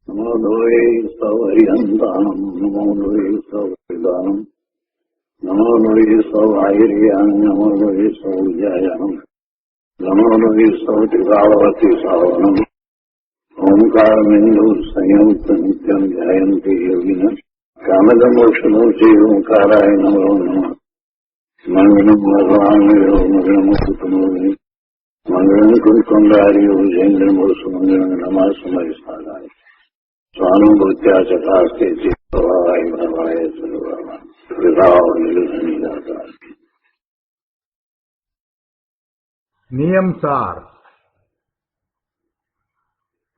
નમો લોહે સૌહરિહંતાનમ નમો લોહે સૌદાનમ નમો લોહે સૌઆયર્યાન નમો લોહે સૌજાયાનમ નમો લોહે સૌત્રિકાવતી સાવનમ ઓમકારમિંદુ સંયુક્ત નિત્યમ ધ્યાયંતિ યોગિન કામદમોક્ષમોચે ઓંકારાય નમો નમઃ મંગલમ ભગવાન મંગલમ કુટુંબોની મંગલમ કુંડારીઓ જૈન્દ્રમોસુ મંગલમ નમઃ સમય સાધાય સ્વાનુભૂત્યા ચકાસ્તે ચિત્તવાય ભવાય સર્વમાં વિભાવ નિલધની દાતા. નિયમસાર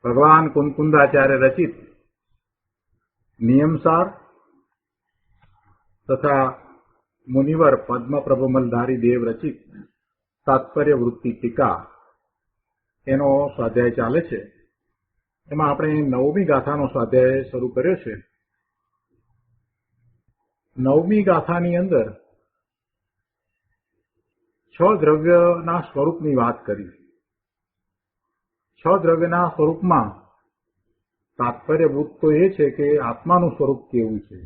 ભગવાન કુંકુંદાચાર્ય રચિત નિયમસાર તથા મુનિવર પદ્મપ્રભમલધારી દેવ રચિત તાત્પર્ય વૃત્તિ ટીકા એનો સ્વાધ્યાય ચાલે છે. એમાં આપણે 9મી ગાથાનો સ્વાધ્યાય શરૂ કર્યો છે. 9મી ગાથાની અંદર 6 દ્રવ્યના સ્વરૂપની વાત કરી. 6 દ્રવ્યના સ્વરૂપમાં તાત્પર્યભૂત તો એ છે કે આત્માનું સ્વરૂપ કેવું છે,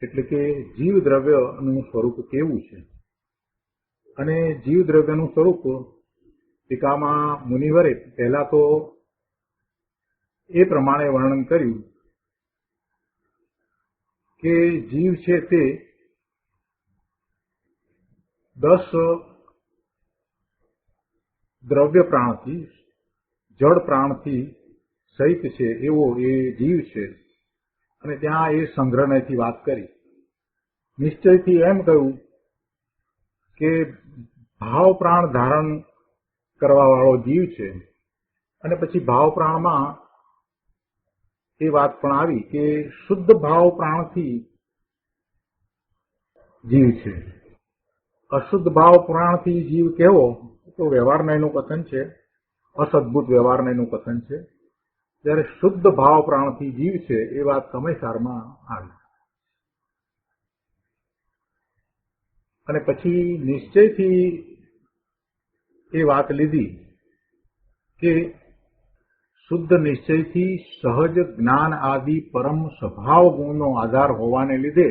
એટલે કે જીવ દ્રવ્યનું સ્વરૂપ કેવું છે. અને જીવ દ્રવ્યનું સ્વરૂપ ટીકામાં મુનિવરે પહેલા તો એ પ્રમાણે વર્ણન કર્યું કે જીવ છે તે 10 દ્રવ્ય પ્રાણથી, જળ પ્રાણથી સહિત છે એવો એ જીવ છે. અને ત્યાં એ સંગ્રહની વાત કરી. નિશ્ચયથી એમ કહ્યું કે ભાવ પ્રાણ ધારણ કરવા વાળો જીવ છે. અને પછી ભાવ પ્રાણમાં એ વાત પણ આવી કે શુદ્ધ ભાવ પ્રાણથી જીવ છે. અશુદ્ધ ભાવ પ્રાણથી જીવ કેવો તો વ્યવહારનયનું કથન છે, અસદભૂત વ્યવહારનયનું કથન છે. જ્યારે શુદ્ધ ભાવ પ્રાણથી જીવ છે એ વાત સમયસારમાં આવી. અને પછી નિશ્ચયથી એ વાત લીધી કે શુદ્ધ નિશ્ચયથી સહજ જ્ઞાન આદિ પરમ સ્વભાવ ગુણનો આધાર હોવાને લીધે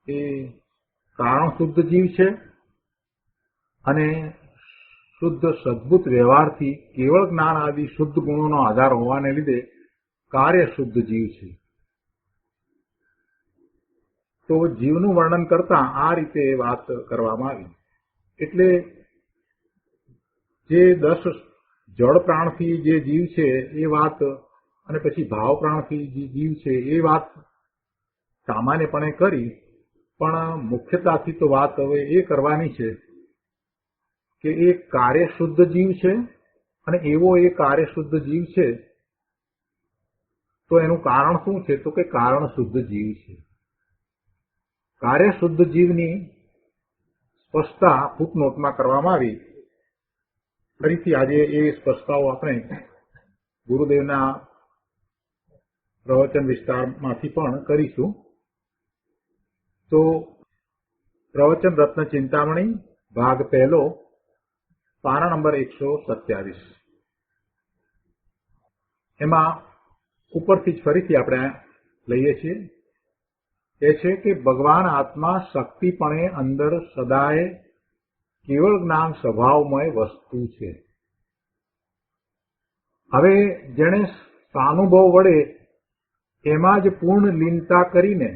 એ કારણ શુદ્ધ જીવ છે. અને શુદ્ધ સદભૂત વ્યવહારથી કેવળ જ્ઞાન આદિ શુદ્ધ ગુણોનો આધાર હોવાને લીધે કાર્ય શુદ્ધ જીવ છે. તો જીવનું વર્ણન કરતા આ રીતે વાત કરવામાં આવી. એટલે જે 10 જળ પ્રાણથી જે જીવ છે એ વાત, અને પછી ભાવ પ્રાણથી જે જીવ છે એ વાત સામાન્યપણે કરી. પણ મુખ્યતાથી તો વાત હવે એ કરવાની છે કે એ કાર્ય શુદ્ધ જીવ છે. અને એવો એ કાર્ય શુદ્ધ જીવ છે તો એનું કારણ શું છે તો કે કારણ શુદ્ધ જીવ છે. કાર્ય શુદ્ધ જીવની સ્પષ્ટતા ફૂટનોટમાં કરવામાં આવી. ફરીથી આજે એ સ્પષ્ટતાઓ આપણે ગુરુદેવના પ્રવચન વિસ્તારમાંથી પણ કરીશું. તો પ્રવચન રત્ન ચિંતામણી ભાગ 1, પાના નંબર 127. એમાં ઉપરથી જ ફરીથી આપણે લઈએ છીએ. એ છે કે ભગવાન આત્મા શક્તિપણે અંદર સદાય કેવળ જ્ઞાન સ્વભાવમય વસ્તુ છે. હવે જેણે સાનુભવ વડે એમાં જ પૂર્ણ લીનતા કરીને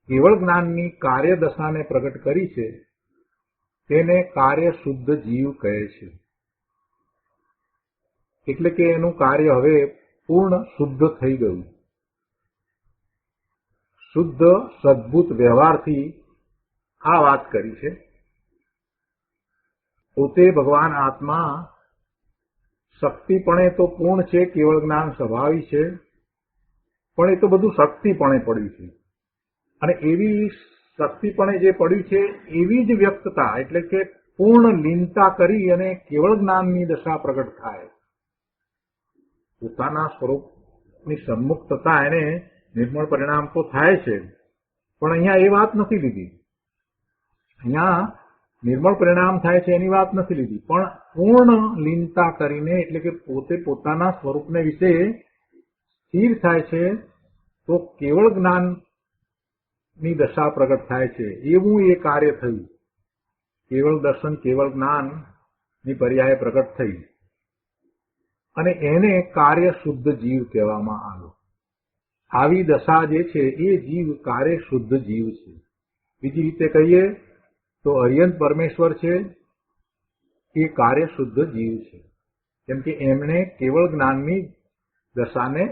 કેવળ જ્ઞાનની કાર્યદશાને પ્રગટ કરી છે તેને કાર્ય શુદ્ધ જીવ કહે છે. એટલે કે એનું કાર્ય હવે પૂર્ણ શુદ્ધ થઈ ગયું. શુદ્ધ સદભૂત વ્યવહારથી આ વાત કરી છે. પોતે ભગવાન આત્મા શક્તિપણે તો પૂર્ણ છે, કેવળ જ્ઞાન સ્વભાવી છે, પણ એ તો બધું શક્તિપણે પડ્યું છે. અને એવી શક્તિપણે જે પડ્યું છે એવી જ વ્યક્તતા, એટલે કે પૂર્ણ લીનતા કરી અને કેવળ જ્ઞાનની દશા પ્રગટ થાય. પોતાના સ્વરૂપની સન્મુખ થતા એને નિર્મળ પરિણામ તો થાય છે. પણ અહીંયા એ વાત નથી લીધી. અહીંયા નિર્મળ પરિણામ થાય છે એની વાત નથી લીધી, પણ પૂર્ણ લીનતા કરીને, એટલે કે પોતે પોતાના સ્વરૂપને વિશે સ્થિર થાય છે તો કેવળ જ્ઞાનની દશા પ્રગટ થાય છે. એવું એ કાર્ય થયું. કેવળ દર્શન, કેવળ જ્ઞાનની પર્યાય પ્રગટ થઈ અને એને કાર્ય શુદ્ધ જીવ કહેવામાં આવ્યો. આવી દશા જે છે એ જીવ કાર્ય શુદ્ધ જીવ છે. બીજી રીતે કહીએ તો અર્યંત પરમેશ્વર છે એ કાર્ય શુદ્ધ જીવ છે, કેમ કે એમણે કેવળ જ્ઞાનની દશાને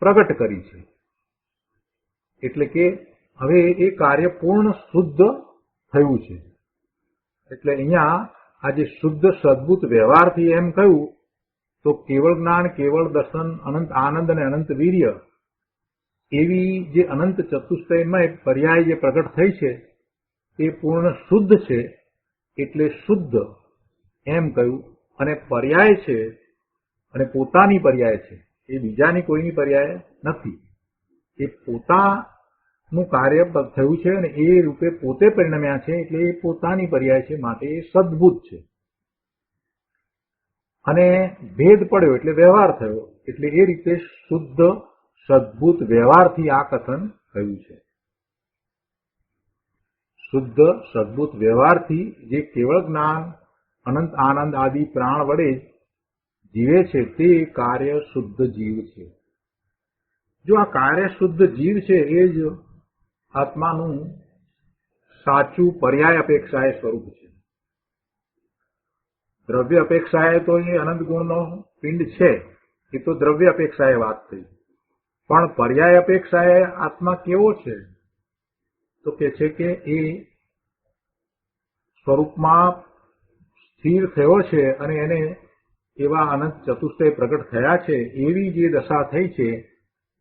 પ્રગટ કરી છે. એટલે કે હવે એ કાર્ય પૂર્ણ શુદ્ધ થયું છે. એટલે અહીંયા આ જે શુદ્ધ સદબુદ્ધ વ્યવહારથી એમ કહ્યું તો કેવળ જ્ઞાન, કેવળ દર્શન, અનંત આનંદ અને અનંત વીર્ય એવી જે અનંત ચતુષ્ટયમય પર્યાય જે પ્રગટ થઈ છે એ પૂર્ણ શુદ્ધ છે, એટલે શુદ્ધ એમ કહ્યું. અને પર્યાય છે અને પોતાની પર્યાય છે, એ બીજાની કોઈની પર્યાય નથી. એ પોતાનું કાર્ય થયું છે અને એ રૂપે પોતે પરિણમ્યા છે, એટલે એ પોતાની પર્યાય છે, માટે એ સદબુદ્ધ છે. અને ભેદ પડ્યો એટલે વ્યવહાર થયો, એટલે એ રીતે શુદ્ધ સદબુદ્ધ વ્યવહારથી આ કથન થયું છે. શુદ્ધ સદબુદ્ધ વ્યવહારથી જે કેવળ જ્ઞાન, અનંત આનંદ આદિ પ્રાણ વડે જીવે છે તે કાર્ય શુદ્ધ જીવ છે. જો આ કાર્ય શુદ્ધ જીવ છે એ જ આત્માનું સાચું પર્યાય અપેક્ષાએ સ્વરૂપ છે. દ્રવ્ય અપેક્ષાએ તો એ અનંત ગુણનો પિંડ છે, એ તો દ્રવ્ય અપેક્ષાએ વાત થઈ. પણ પર્યાય અપેક્ષાએ આત્મા કેવો છે તો કે છે કે એ સ્વરૂપમાં સ્થિર થયો છે અને એને એવા અનંત ચતુષ્ટય પ્રગટ થયા છે. એવી જે દશા થઈ છે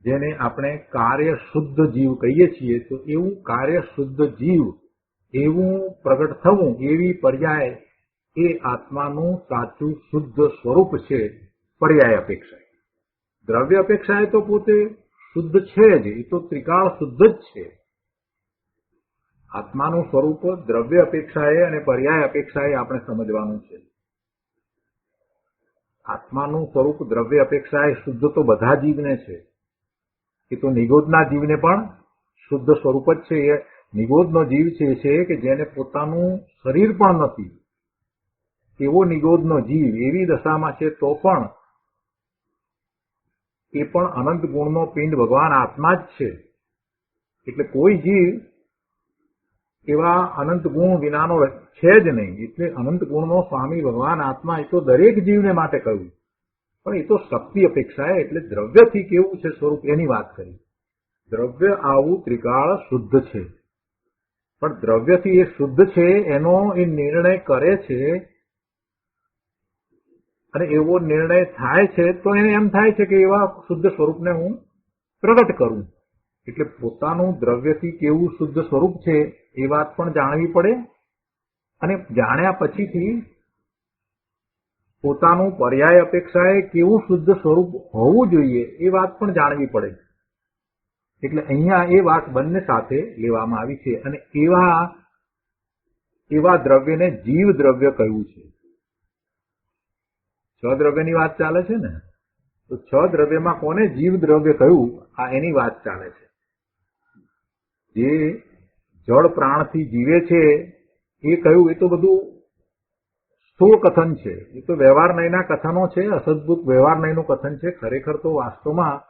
જેને આપણે કાર્ય શુદ્ધ જીવ કહીએ છીએ, તો એવું કાર્ય શુદ્ધ જીવ એવું પ્રગટ થવું, એવી પર્યાય એ આત્માનું સાચું શુદ્ધ સ્વરૂપ છે પર્યાય અપેક્ષાએ. દ્રવ્ય અપેક્ષાએ તો પોતે શુદ્ધ છે જ, એ તો ત્રિકાળ શુદ્ધ જ છે. આત્માનું સ્વરૂપ દ્રવ્ય અપેક્ષાએ અને પર્યાય અપેક્ષાએ આપણે સમજવાનું છે. આત્માનું સ્વરૂપ દ્રવ્ય અપેક્ષાએ શુદ્ધ તો બધા જીવને છે. એ તો નિગોદના જીવને પણ શુદ્ધ સ્વરૂપ જ છે. એ નિગોદનો જીવ છે કે જેને પોતાનું શરીર પણ નથી, એવો નિગોદનો જીવ એવી દશામાં છે તો પણ એ પણ અનંત ગુણનો પિંડ ભગવાન આત્મા જ છે. એટલે કોઈ જીવ એવા અનંત ગુણ વિનાનો છે જ નહીં. એટલે અનંત ગુણનો સ્વામી ભગવાન આત્મા એ તો દરેક જીવને માટે કહ્યું, પણ એ તો શક્તિ અપેક્ષાએ, એટલે દ્રવ્યથી કેવું છે સ્વરૂપ એની વાત કરી. દ્રવ્ય આવું ત્રિકાળ શુદ્ધ છે, પણ દ્રવ્યથી એ શુદ્ધ છે એનો એ નિર્ણય કરે છે, અને એવો નિર્ણય થાય છે તો એને એમ થાય છે કે એવા શુદ્ધ સ્વરૂપને હું પ્રગટ કરું. એટલે પોતાનું દ્રવ્યથી કેવું શુદ્ધ સ્વરૂપ છે એ વાત પણ જાણવી પડે, અને જાણ્યા પછીથી પોતાનું પર્યાય અપેક્ષાએ કેવું શુદ્ધ સ્વરૂપ હોવું જોઈએ એ વાત પણ જાણવી પડે. એટલે અહીંયા એ વાત બંને સાથે લેવામાં આવી છે. અને એવા દ્રવ્યને જીવ દ્રવ્ય કહ્યું છે. છ દ્રવ્યની વાત ચાલે છે ને, તો છ દ્રવ્યમાં કોને જીવ દ્રવ્ય કહ્યું, આ એની વાત ચાલે છે. જે જળ પ્રાણથી જીવે છે એ કહ્યું, એ તો બધું સ્થૂળ કથન છે, એ તો વ્યવહાર નયના કથનો છે, અસદભૂત વ્યવહાર નયનું કથન છે. ખરેખર તો વાસ્તવમાં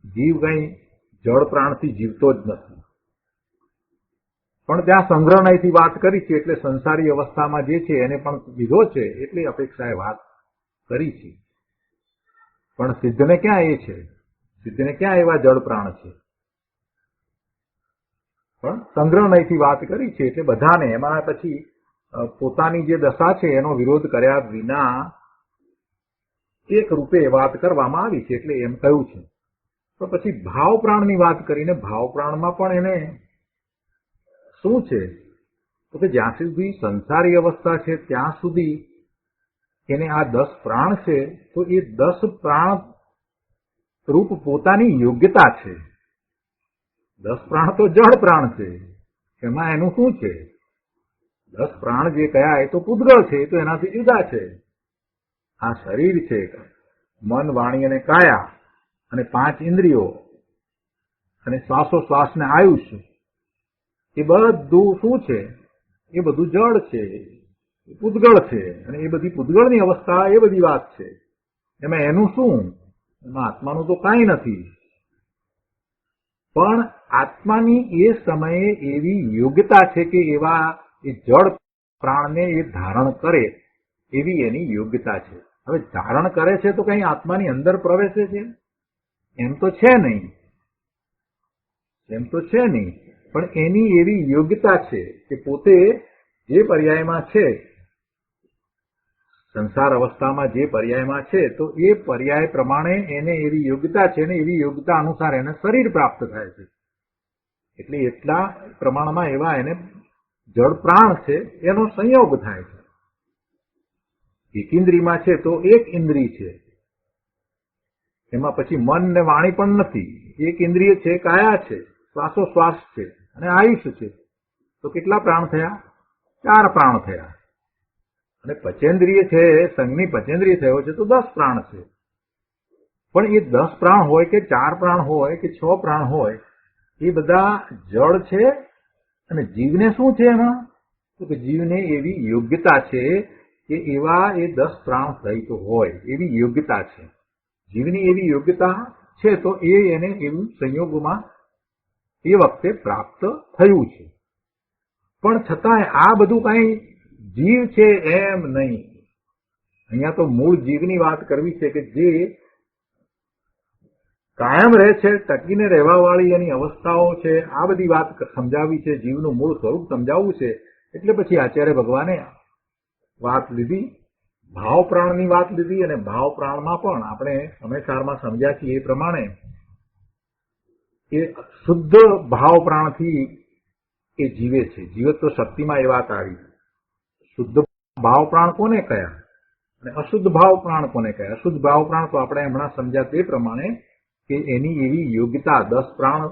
જીવ કઈ જળ પ્રાણથી જીવતો જ નથી. પણ ત્યાં સંગ્રહણયથી વાત કરી છે, એટલે સંસારી અવસ્થામાં જે છે એને પણ લીધો છે, એટલે અપેક્ષાએ વાત કરી છે. પણ સિદ્ધને ક્યાં એ છે? સિદ્ધને ક્યાં એવા જળ પ્રાણ છે? પણ સંગ્રહણયથી વાત કરી છે, એટલે બધાને એમાં પછી પોતાની જે દશા છે એનો વિરોધ કર્યા વિના એક રૂપે વાત કરવામાં આવી છે, એટલે એમ કહ્યું છે. તો પછી ભાવ પ્રાણની વાત કરીને ભાવ પ્રાણમાં પણ એને શું છે તો કે જ્યાં સુધી સંસારી અવસ્થા છે ત્યાં સુધી એને આ 10 પ્રાણ છે, તો એ 10 પ્રાણ રૂપ પોતાની યોગ્યતા છે. 10 પ્રાણ તો જળ પ્રાણ છે, એમાં એનું શું છે? 10 પ્રાણ જે કયા એ તો પૂતગળ છે, એ તો એનાથી જુદા છે. આ શરીર છે, મન, વાણી અને કાયા, અને 5 ઇન્દ્રિયો, અને શ્વાસોશ્વાસ ને આયુષ્ય, એ બધું શું છે? એ બધું જળ છે, એ પૂતગળ છે. અને એ બધી પૂતગળની અવસ્થા, એ બધી વાત છે. એમાં એનું શું? એમાં આત્માનું તો કાંઈ નથી. પણ આત્માની એ સમયે એવી યોગ્યતા છે કે એવા એ જળ પ્રાણને એ ધારણ કરે એવી એની યોગ્યતા છે. હવે ધારણ કરે છે તો કઈ આત્માની અંદર પ્રવેશે છે? એમ તો છે નહીં. પણ એની એવી યોગ્યતા છે કે પોતે જે પર્યાયમાં છે, સંસાર અવસ્થામાં જે પર્યાયમાં છે, તો એ પર્યાય પ્રમાણે એને એવી યોગ્યતા છે, ને એવી યોગ્યતા અનુસાર એને શરીર પ્રાપ્ત થાય છે. એટલે એટલા પ્રમાણમાં એવા એને જળ પ્રાણ છે, એનો સંયોગ થાય છે. એક ઇન્દ્રિયમાં છે તો એક ઇન્દ્રિય છે, એમાં પછી મન ને વાણી પણ નથી. એક ઇન્દ્રિય છે, કાયા છે, શ્વાસોશ્વાસ છે, અને આયુષ્ય છે. તો કેટલા પ્રાણ થયા? 4 પ્રાણ થયા. અને પચેન્દ્રિય છે, સંઘની પચેન્દ્રિય થયો છે તો 10 પ્રાણ છે. પણ એ 10 પ્રાણ હોય કે 4 પ્રાણ હોય કે 6 પ્રાણ હોય, એ બધા જળ છે. અને જીવને શું છે એમાં? તો કે જીવને એવી યોગ્યતા છે કે એવા એ 10 પ્રાણ સહિત હોય એવી યોગ્યતા છે. જીવની એવી યોગ્યતા છે તો એને એવું સંયોગમાં એ વખતે પ્રાપ્ત થયું છે. પણ છતાંય આ બધું કઈ જીવ છે એમ નહીં. અહીંયા તો મૂળ જીવની વાત કરવી છે કે જે કાયમ રહે છે, ટકીને રહેવા વાળી એની અવસ્થાઓ છે. આ બધી વાત સમજાવી છે, જીવનું મૂળ સ્વરૂપ સમજાવવું છે. એટલે પછી આચાર્ય ભગવાને વાત લીધી, ભાવ પ્રાણની વાત લીધી. અને ભાવ પ્રાણમાં પણ આપણે સમયસારમાં સમજ્યા છીએ એ પ્રમાણે એ શુદ્ધ ભાવ પ્રાણથી એ જીવે છે. જીવત્વ શક્તિમાં એ વાત આવી. શુદ્ધ ભાવ પ્રાણ કોને કયા અને અશુદ્ધ ભાવ પ્રાણ કોને કયા? અશુદ્ધ ભાવ પ્રાણ તો આપણે હમણાં સમજ્યા તે પ્રમાણે કે એની એવી યોગ્યતા 10 પ્રાણ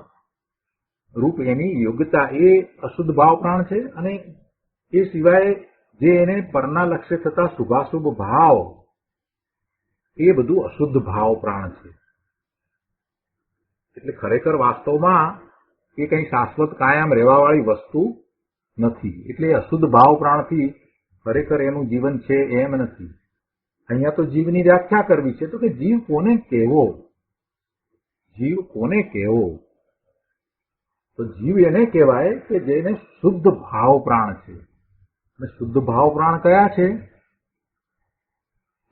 રૂપ એની યોગ્યતા એ અશુદ્ધ ભાવ પ્રાણ છે. અને એ સિવાય જે એને પરના લક્ષ્ય થતા શુભાશુભ ભાવ, એ બધું અશુદ્ધ ભાવ પ્રાણ છે. એટલે ખરેખર વાસ્તવમાં એ કઈ શાશ્વત કાયમ રહેવાવાળી વસ્તુ નથી. એટલે અશુદ્ધ ભાવ પ્રાણથી ખરેખર એનું જીવન છે એમ નથી. અહીંયા તો જીવની વ્યાખ્યા કરવી છે. તો કે જીવ કોને કહેવો? જીવ કોને કહેવો? તો જીવ એને કહેવાય કે જેને શુદ્ધ ભાવ પ્રાણ છે. અને શુદ્ધ ભાવ પ્રાણ કયા છે?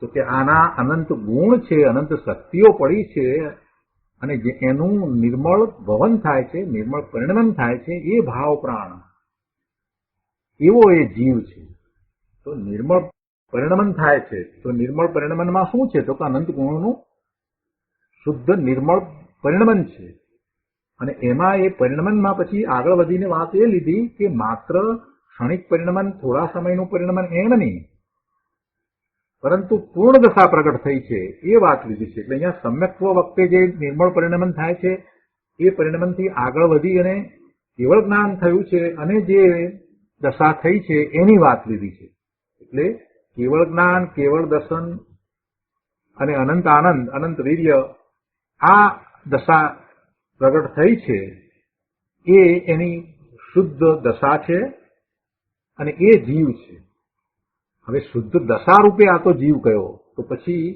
તો કે આના અનંત ગુણ છે, અનંત શક્તિઓ પડી છે, અને જે એનું નિર્મળ ભવન થાય છે, નિર્મળ પરિણમન થાય છે, એ ભાવ પ્રાણ એવો એ જીવ છે. તો નિર્મળ પરિણમન થાય છે. તો નિર્મળ પરિણમનમાં શું છે? તો કે અનંત ગુણોનું શુદ્ધ નિર્મળ પરિણમન છે. અને એમાં એ પરિણમનમાં પછી આગળ વધીને વાત એ લીધી કે માત્ર ક્ષણિક પરિણમન, થોડા સમયનું પરિણમન એમ નહીં, પરંતુ પૂર્ણ દશા પ્રગટ થઈ છે એ વાત લીધી છે. એટલે અહીંયા સમ્યક્ત્વ વખતે જે નિર્મળ પરિણમન થાય છે એ પરિણમનથી આગળ વધી અને કેવળ જ્ઞાન થયું છે અને જે દશા થઈ છે એની વાત લીધી છે. એટલે કેવળ જ્ઞાન, કેવળ દર્શન અને અનંત આનંદ, અનંત વીર્ય, આ દશા પ્રગટ થઈ છે એ એની શુદ્ધ દશા છે અને એ જીવ છે. હવે શુદ્ધ દશા રૂપે આ તો જીવ કયો, તો પછી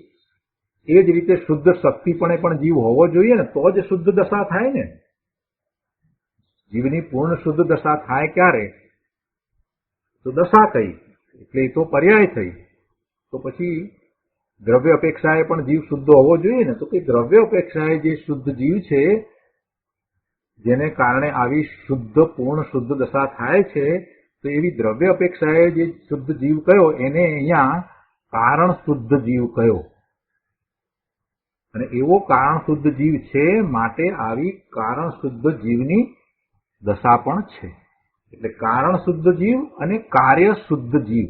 એ જ રીતે શુદ્ધ શક્તિપણે પણ જીવ હોવો જોઈએ ને, તો જ શુદ્ધ દશા થાય ને. જીવની પૂર્ણ શુદ્ધ દશા થાય ક્યારે? તો દશા કઈ એટલે એ તો પર્યાય થઈ. તો પછી દ્રવ્ય અપેક્ષાએ પણ જીવ શુદ્ધ હોવો જોઈએ ને. તો કે દ્રવ્ય અપેક્ષાએ જે શુદ્ધ જીવ છે, જેને કારણે આવી શુદ્ધ પૂર્ણ શુદ્ધ દશા થાય છે, તો એવી દ્રવ્ય અપેક્ષાએ જે શુદ્ધ જીવ કયો એને અહીંયા કારણ શુદ્ધ જીવ કયો. અને એવો કારણ શુદ્ધ જીવ છે માટે આવી કારણ શુદ્ધ જીવની દશા પણ છે. એટલે કારણ શુદ્ધ જીવ અને કાર્ય શુદ્ધ જીવ.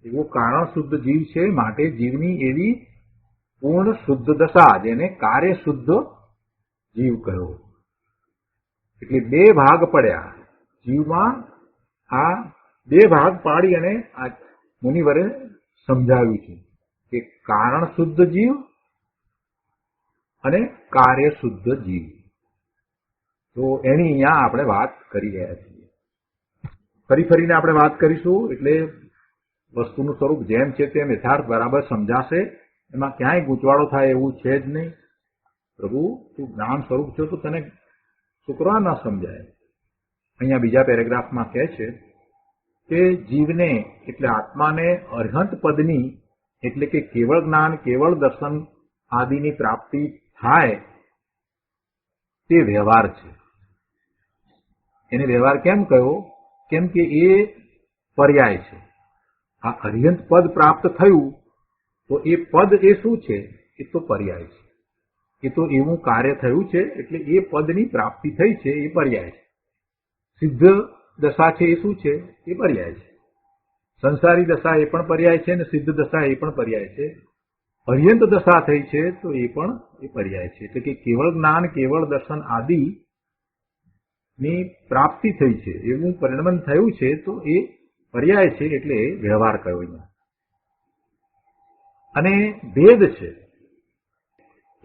એવો કારણ શુદ્ધ જીવ છે માટે જીવની એવી પૂર્ણ શુદ્ધ દશા, જેને કાર્ય શુદ્ધ જીવ કહ્યો. એટલે 2 ભાગ પડ્યા જીવમાં. આ બે ભાગ પાડી અને આ મુનિવરે સમજાવ્યું છે કે કારણ શુદ્ધ જીવ અને કાર્ય શુદ્ધ જીવ. તો એની અહીંયા આપણે વાત કરી રહ્યા છીએ. ફરી ફરીને આપણે વાત કરીશું એટલે વસ્તુનું સ્વરૂપ જેમ છે તેમ યથાર્થ બરાબર સમજાશે. એમાં ક્યાંય ગૂંચવાડો થાય એવું છે જ નહીં. પ્રભુ તું જ્ઞાન સ્વરૂપ છો તો તને શુક્રવાર ન સમજાય. અહીંયા બીજા પેરેગ્રાફમાં કહે છે કે જીવને એટલે આત્માને અર્હંત પદની એટલે કે કેવળ જ્ઞાન કેવળ દર્શન આદિની પ્રાપ્તિ થાય તે વ્યવહાર છે. એને વ્યવહાર કેમ કહ્યો? કેમ કે એ પર્યાય છે. આ અર્હંત પદ પ્રાપ્ત થયું તો એ પદ એ શું છે? એ તો પર્યાય છે. એ તો એવું કાર્ય થયું છે એટલે એ પદની પ્રાપ્તિ થઈ છે એ પર્યાય છે. સિદ્ધ દશા છે એ શું છે? એ પર્યાય છે. સંસારી દશા એ પણ પર્યાય છે અને સિદ્ધ દશા એ પણ પર્યાય છે. અર્યંત દશા થઈ છે તો એ પણ એ પર્યાય છે. એટલે કે કેવળ જ્ઞાન કેવળ દર્શન આદિ ની પ્રાપ્તિ થઈ છે એવું પરિણમન થયું છે તો એ પર્યાય છે એટલે વ્યવહાર કયો અહીંયા. અને ભેદ છે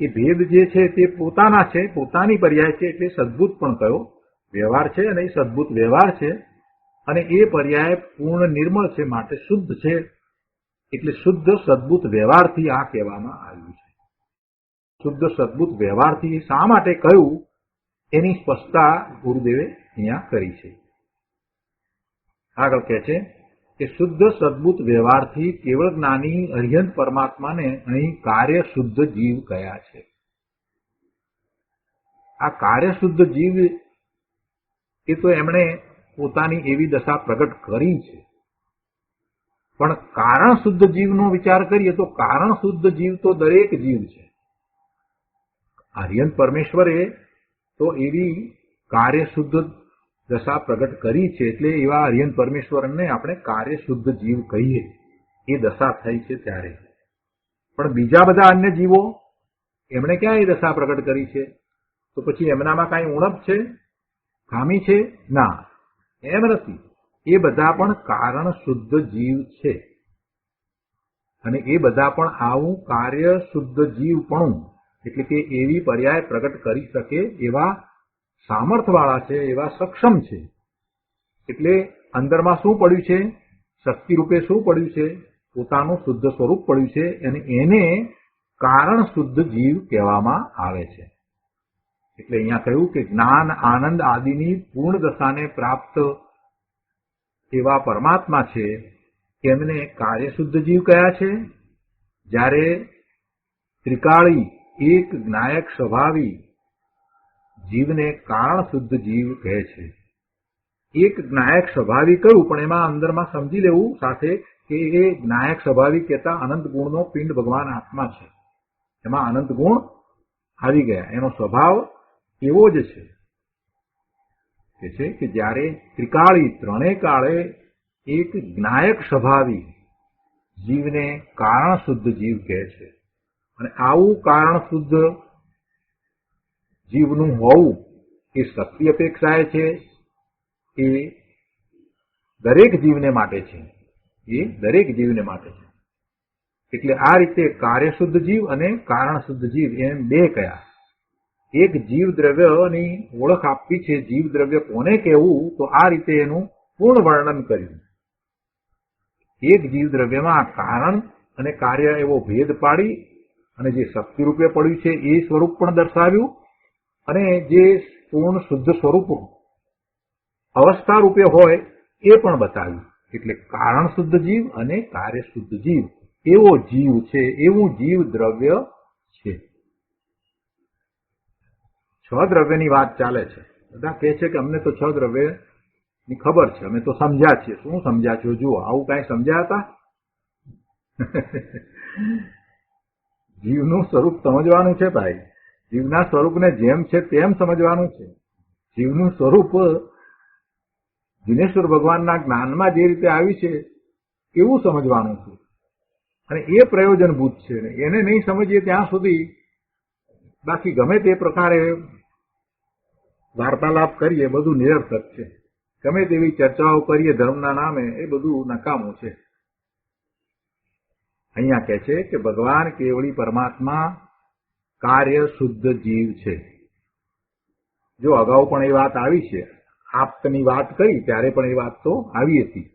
એ ભેદ જે છે તે પોતાના છે, પોતાની પર્યાય છે એટલે સદ્ભુત પણ કયો વ્યવહાર છે અને એ સદ્ભુત વ્યવહાર છે અને એ પર્યાય પૂર્ણ નિર્મળ છે માટે શુદ્ધ છે એટલે શુદ્ધ સદ્ભુત વ્યવહારથી આ કહેવામાં આવ્યું છે. શુદ્ધ સદ્ભુત વ્યવહારથી શા માટે કહ્યું એની સ્પષ્ટતા ગુરુદેવે અહીંયા કરી છે. આગળ કહે છે કે શુદ્ધ સદ્ભુત વ્યવહારથી કેવળ જ્ઞાની અર્યંત પરમાત્માને અહીં કાર્ય શુદ્ધ જીવ કયા છે. આ કાર્ય શુદ્ધ જીવ એ તો એમણે પોતાની એવી દશા પ્રગટ કરી છે. પણ કારણ શુદ્ધ જીવનો વિચાર કરીએ તો કારણ શુદ્ધ જીવ તો દરેક જીવ છે. આર્યંત પરમેશ્વરે તો એવી કાર્ય શુદ્ધ દશા પ્રગટ કરી છે એટલે એવા આર્યંત પરમેશ્વરને આપણે કાર્ય શુદ્ધ જીવ કહીએ. એ દશા થઈ છે ત્યારે. પણ બીજા બધા અન્ય જીવો એમણે ક્યાં એ દશા પ્રગટ કરી છે? તો પછી એમનામાં કાંઈ ઉણપ છે, ખામી છે? ના, એમ નથી. એ બધા પણ કારણ શુદ્ધ જીવ છે અને એ બધા પણ આવું કાર્ય શુદ્ધ જીવ પણ એટલે કે એવી પર્યાય પ્રગટ કરી શકે એવા સામર્થવાળા છે, એવા સક્ષમ છે. એટલે અંદરમાં શું પડ્યું છે? શક્તિ રૂપે શું પડ્યું છે? પોતાનું શુદ્ધ સ્વરૂપ પડ્યું છે અને એને કારણ શુદ્ધ જીવ કહેવામાં આવે છે. એટલે અહીંયા કહ્યું કે જ્ઞાન આનંદ આદિની પૂર્ણ દશાને પ્રાપ્ત એવા પરમાત્મા છે એમને કાર્ય શુદ્ધ જીવ કયા છે. જ્યારે ત્રિકાળી એક જ્ઞાયક સ્વભાવી જીવને કારણ શુદ્ધ જીવ કહે છે. એક જ્ઞાયક સ્વભાવી કહ્યું પણ એમાં અંદરમાં સમજી લેવું સાથે કે એ જ્ઞાયક સ્વભાવી કહેતા અનંત ગુણનો પિંડ ભગવાન આત્મા છે. એમાં અનંત ગુણ આવી ગયા. એનો સ્વભાવ એવો જ છે કે જ્યારે ત્રિકાળી ત્રણેય કાળે એક જ્ઞાયક સ્વભાવી જીવને કારણ શુદ્ધ જીવ કહે છે. અને આવું કારણ શુદ્ધ જીવનું હોવું એ શક્તિ અપેક્ષાએ છે, એ દરેક જીવને માટે છે. એ દરેક જીવને માટે છે. એટલે આ રીતે કાર્ય શુદ્ધ જીવ અને કારણ શુદ્ધ જીવ એમ બે કયા. એક જીવ દ્રવ્યની ઓળખ આપવી છે. જીવ દ્રવ્ય કોને કહેવું તો આ રીતે એનું પૂર્ણ વર્ણન કર્યું. એક જીવ દ્રવ્યમાં કારણ અને કાર્ય એવો ભેદ પાડી અને જે શક્તિ રૂપે પડ્યું છે એ સ્વરૂપ પણ દર્શાવ્યું અને જે પૂર્ણ શુદ્ધ સ્વરૂપ અવસ્થા રૂપે હોય એ પણ બતાવ્યું. એટલે કારણ શુદ્ધ જીવ અને કાર્ય શુદ્ધ જીવ એવો જીવ છે, એવું જીવ દ્રવ્ય છે. 6 દ્રવ્યની વાત ચાલે છે. બધા કહે છે કે અમને તો 6 દ્રવ્યની ખબર છે, અમે તો સમજ્યા છીએ. શું સમજ્યા છો? જુઓ, આવું કાંઈ સમજ્યા હતા? જીવનું સ્વરૂપ સમજવાનું છે ભાઈ. જીવના સ્વરૂપને જેમ છે તેમ સમજવાનું છે. જીવનું સ્વરૂપ દિનેશ્વર ભગવાનના જ્ઞાનમાં જે રીતે આવ્યું છે એવું સમજવાનું છે અને એ પ્રયોજનભૂત છે. એને નહીં સમજીએ ત્યાં સુધી બાકી ગમે તે પ્રકારે વાર્તાલાપ કરીએ બધું નિરર્થક છે. ગમે તેવી ચર્ચાઓ કરીએ ધર્મના નામે, એ બધું નકામું છે. અહીંયા કહે છે કે ભગવાન કેવળી પરમાત્મા કાર્ય શુદ્ધ જીવ છે. જો અગાઉ પણ એ વાત આવી છે, આપ્તની વાત કરી ત્યારે પણ એ વાત તો આવી હતી.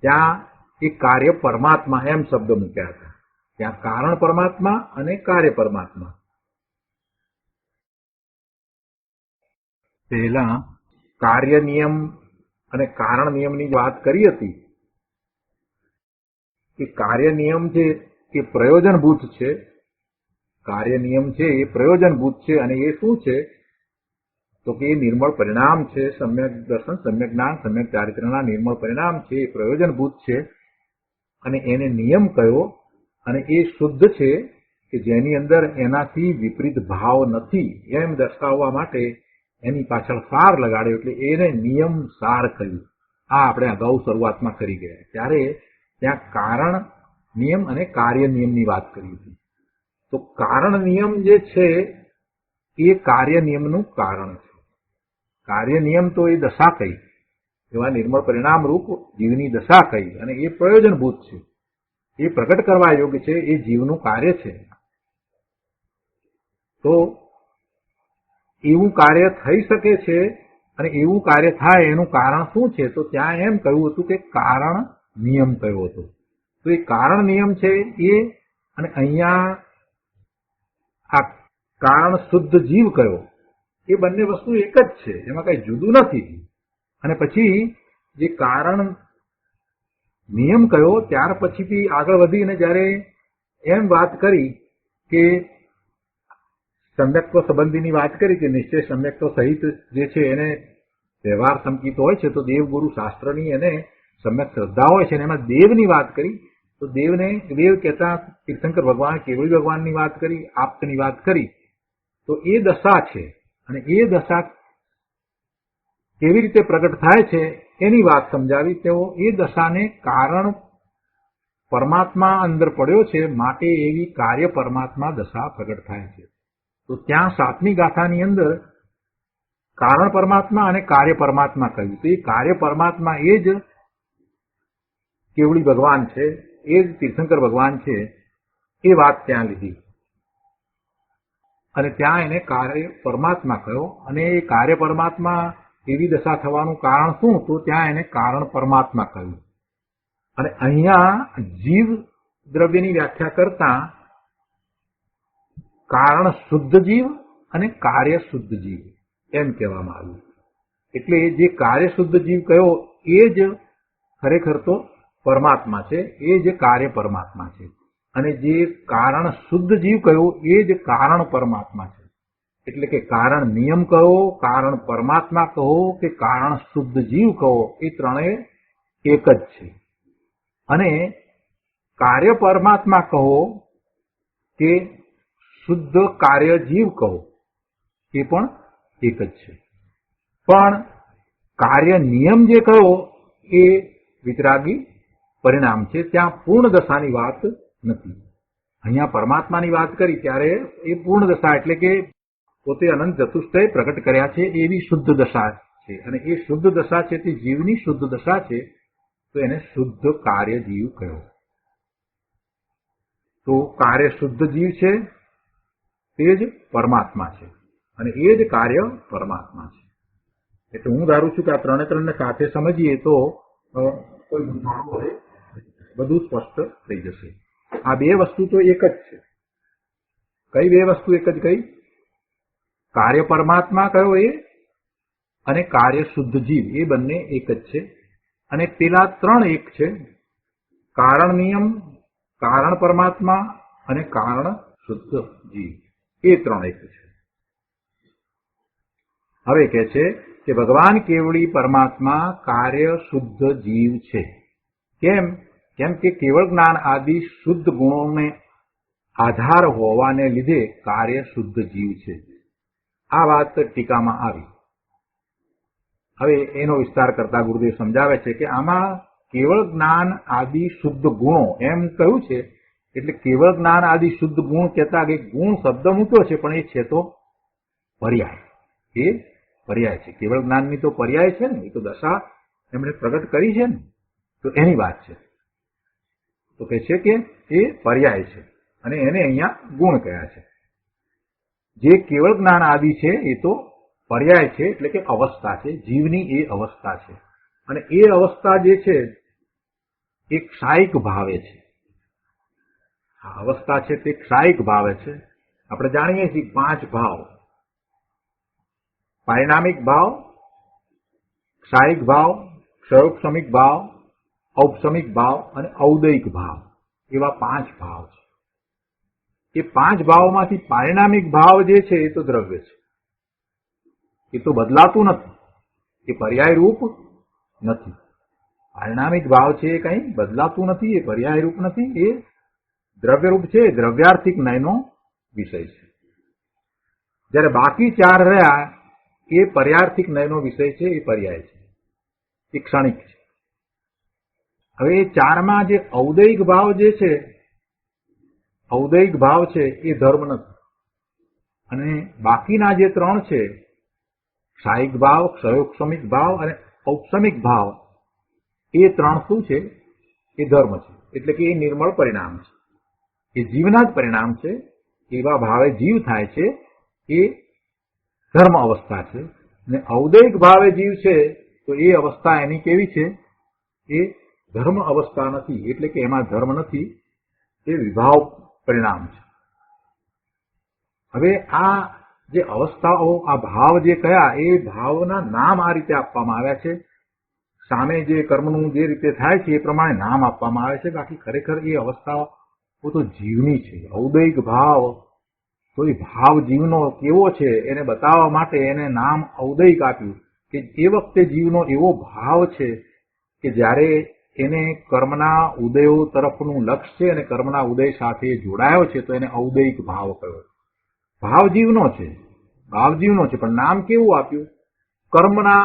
ત્યાં એ કાર્ય પરમાત્મા એમ શબ્દ મૂક્યા હતા. ત્યાં કારણ પરમાત્મા અને કાર્ય પરમાત્મા. પહેલા કાર્ય નિયમ અને કારણ નિયમની વાત કરી હતી કે કાર્ય નિયમ છે એ પ્રયોજનભૂત છે. કાર્ય નિયમ છે એ પ્રયોજનભૂત છે. અને એ શું છે તો કે એ નિર્મળ પરિણામ છે. સમ્યક દર્શન, સમ્યક જ્ઞાન, સમ્યક ચારિત્રના નિર્મળ પરિણામ છે. એ પ્રયોજનભૂત છે. અને એને નિયમ કયો. અને એ શુદ્ધ છે કે જેની અંદર એનાથી વિપરીત ભાવ નથી એમ દર્શાવવા માટે એની પાછળ સાર લગાડ્યો, એટલે એને નિયમ સાર કહ્યું. આ આપણે અગાઉ શરૂઆતમાં કરી ગયા. ત્યારે ત્યાં કારણ નિયમ અને કાર્ય નિયમની વાત કરી હતી. તો કારણ નિયમ જે છે એ કાર્ય નિયમનું કારણ છે. કાર્ય નિયમ તો એ દશા કહી, એવા નિર્મળ પરિણામ રૂપ જીવની દશા કહી, અને એ પ્રયોજનભૂત છે. એ પ્રગટ કરવા યોગ્ય છે. એ જીવનું કાર્ય છે. તો એવું કાર્ય થઈ શકે છે, અને એવું કાર્ય થાય એનું કારણ શું છે? તો ત્યાં એમ કહ્યું હતું કે કારણ નિયમ કયો હતો. તો એ કારણ નિયમ છે એ, અને અહીંયા આ કારણ શુદ્ધ જીવ કયો. એ બંને વસ્તુ એક જ છે, એમાં કઈ જુદું નથી. અને પછી જે કારણ નિયમ કયો, ત્યાર પછીથી આગળ વધીને જયારે એમ વાત કરી કે સમ્યક્ત્વ સંબંધીની વાત કરી કે નિશ્ચય સમ્યક્ત્વ સહિત જે છે એને વ્યવહાર સંકિત હોય છે, તો દેવગુરુ શાસ્ત્રની એને સમ્યક શ્રદ્ધા હોય છે, અને એમાં દેવની વાત કરી. તો દેવ કહેતા તીર્થંકર ભગવાન, કેવળી ભગવાનની વાત કરી, આપ્તની વાત કરી. તો એ દશા છે, અને એ દશા કેવી રીતે પ્રગટ થાય છે એની વાત સમજાવી. તેઓ એ દશાને કારણ પરમાત્મા અંદર પડ્યો છે, માટે એવી કાર્ય પરમાત્મા દશા પ્રગટ થાય છે. તો ત્યાં 7મી ગાથાની અંદર કારણ પરમાત્મા અને કાર્ય પરમાત્મા કહ્યું. તો એ કાર્ય પરમાત્મા એ જ કેવળી ભગવાન છે, એ જ તીર્થંકર ભગવાન છે, એ વાત ત્યાં લીધી. અને ત્યાં એને કાર્ય પરમાત્મા કહ્યો. અને એ કાર્ય પરમાત્મા એવી દશા થવાનું કારણ શું? તો ત્યાં એને કારણ પરમાત્મા કહ્યું. અને અહીંયા જીવ દ્રવ્યની વ્યાખ્યા કરતા કારણ શુદ્ધ જીવ અને કાર્ય શુદ્ધ જીવ એમ કહેવામાં આવ્યું. એટલે જે કાર્ય શુદ્ધ જીવ કયો એ જ ખરેખર તો પરમાત્મા છે, એ જ કાર્ય પરમાત્મા છે. અને જે કારણ શુદ્ધ જીવ કયો એ જ કારણ પરમાત્મા છે. એટલે કે કારણ નિયમ કહો, કારણ પરમાત્મા કહો કે કારણ શુદ્ધ જીવ કહો, એ ત્રણેય એક જ છે. અને કાર્ય પરમાત્મા કહો કે શુદ્ધ કાર્ય જીવ કહો, એ પણ એક જ છે. પણ કાર્ય નિયમ જે કહો એ વિતરાગી પરિણામ છે. ત્યાં પૂર્ણ દશાની વાત નથી. અહીંયા પરમાત્માની વાત કરી ત્યારે એ પૂર્ણ દશા, એટલે કે પોતે અનંત ચતુષ્ટય પ્રગટ કર્યા છે એવી શુદ્ધ દશા છે. અને એ શુદ્ધ દશા છે તે જીવની શુદ્ધ દશા છે. તો એને શુદ્ધ કાર્ય જીવ કહ્યો. તો કાર્ય શુદ્ધ જીવ છે તે જ પરમાત્મા છે, અને એ જ કાર્ય પરમાત્મા છે. એટલે હું ધારું છું કે આ ત્રણે સાથે સમજીએ તો કોઈ મૂંઝવણ હોય બધું સ્પષ્ટ થઈ જશે. આ બે વસ્તુ તો એક જ છે. કઈ બે વસ્તુ એક જ કઈ? કાર્ય પરમાત્મા કયો એ, અને કાર્ય શુદ્ધ જીવ, એ બંને એક જ છે. અને પેલા ત્રણ એક છે: કારણ નિયમ, કારણ પરમાત્મા અને કારણ શુદ્ધ જીવ, એ ત્રણ એક છે. હવે કહે છે કે ભગવાન કેવળી પરમાત્મા કાર્ય શુદ્ધ જીવ છે. કેમ? કેમ કે કેવળ જ્ઞાન આદિ શુદ્ધ ગુણોને આધાર હોવાને લીધે કાર્ય શુદ્ધ જીવ છે. આ વાત ટીકામાં આવી. હવે એનો વિસ્તાર કરતા ગુરુદેવ સમજાવે છે કે આમાં કેવળ જ્ઞાન આદિ શુદ્ધ ગુણો એમ કહ્યું છે. એટલે કેવળ જ્ઞાન આદિ શુદ્ધ ગુણ કહેતા કે ગુણ શબ્દ મૂક્યો છે, પણ એ છે તો પર્યાય. એ પર્યાય છે. કેવળ જ્ઞાનની તો પર્યાય છે ને, એ તો દશા એમણે પ્રગટ કરી છે ને, તો એની વાત છે. તો કહે છે કે એ પર્યાય છે અને એને અહીંયા ગુણ કયા છે. જે કેવળ જ્ઞાન આદિ છે એ તો પર્યાય છે, એટલે કે અવસ્થા છે, જીવની એ અવસ્થા છે. અને એ અવસ્થા જે છે એ ક્ષાયિક ભાવે છે. આ અવસ્થા છે તે ક્ષાયિક ભાવે છે. આપણે જાણીએ છીએ 5 ભાવ: પારિણામિક ભાવ, ક્ષાયિક ભાવ, ક્ષયોપશમિક ભાવ, ઔપશમિક ભાવ અને ઔદયિક ભાવ. એવા 5 ભાવ છે. એ 5 ભાવમાંથી પારિણામિક ભાવ જે છે એ તો દ્રવ્ય છે, એ તો બદલાતું નથી, એ પર્યાય રૂપ નથી. પારિણામિક ભાવ છે એ કંઈ બદલાતું નથી, એ પર્યાય રૂપ નથી, એ દ્રવ્ય રૂપ છે, દ્રવ્યાર્થિક નયનો વિષય છે. જ્યારે બાકી 4 રહ્યા એ પર્યાર્થિક નયનો વિષય છે, એ પર્યાય છે, એ ક્ષણિક છે. હવે એ 4માં જે ઔદયિક ભાવ જે છે, ઔદયિક ભાવ છે એ ધર્મ નથી. અને બાકીના જે 3 છે, ક્ષાયિક ભાવ, ક્ષયોપશમિક ભાવ અને ઔપશમિક ભાવ, એ 3 શું છે? એ ધર્મ છે. એટલે કે એ નિર્મળ પરિણામ છે, એ જીવના જ પરિણામ છે. એવા ભાવે જીવ થાય છે એ ધર્મ અવસ્થા છે. અને ઔદયિક ભાવે જીવ છે તો એ અવસ્થા એની કેવી છે? એ ધર્મ અવસ્થા નથી, એટલે કે એમાં ધર્મ નથી, એ વિભાવ પરિણામ છે. હવે આ જે અવસ્થાઓ, આ ભાવ જે કયા, એ ભાવના નામ આ રીતે આપવામાં આવ્યા છે. સામે જે કર્મનું જે રીતે થાય છે એ પ્રમાણે નામ આપવામાં આવે છે. બાકી ખરેખર એ અવસ્થાઓ તો જીવની છે. ઔદયિક ભાવ તો એ ભાવ જીવનો કેવો છે એને બતાવવા માટે એને નામ ઔદયિક આપ્યું, કે એ વખતે જીવનો એવો ભાવ છે કે જ્યારે એને કર્મના ઉદયો તરફનું લક્ષ્ય છે અને કર્મના ઉદય સાથે જોડાયો છે, તો એને ઔદયિક ભાવ કહ્યો. ભાવ જીવનો છે, ભાવ જીવનો છે, પણ નામ કેવું આપ્યું? કર્મના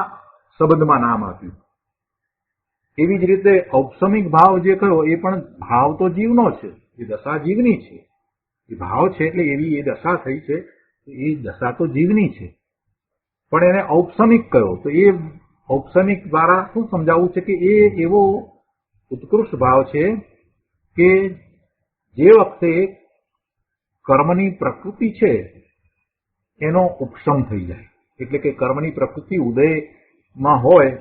સંબંધમાં નામ આપ્યું. એવી જ રીતે ઔપશમિક ભાવ જે કહ્યો એ પણ ભાવ તો જીવનો છે, એ દશા જીવની છે. એ ભાવ છે એટલે એવી એ દશા થઈ છે, એ દશા તો જીવની છે. પણ એને ઔપશમિક કહ્યો તો એ ઔપશમિક દ્વારા શું સમજાવવું છે? કે એ એવો ઉત્કૃષ્ટ ભાવ છે કે જે વખતે કર્મની પ્રકૃતિ છે એનો ઉપશમ થઈ જાય. એટલે કે કર્મની પ્રકૃતિ ઉદયમાં હોય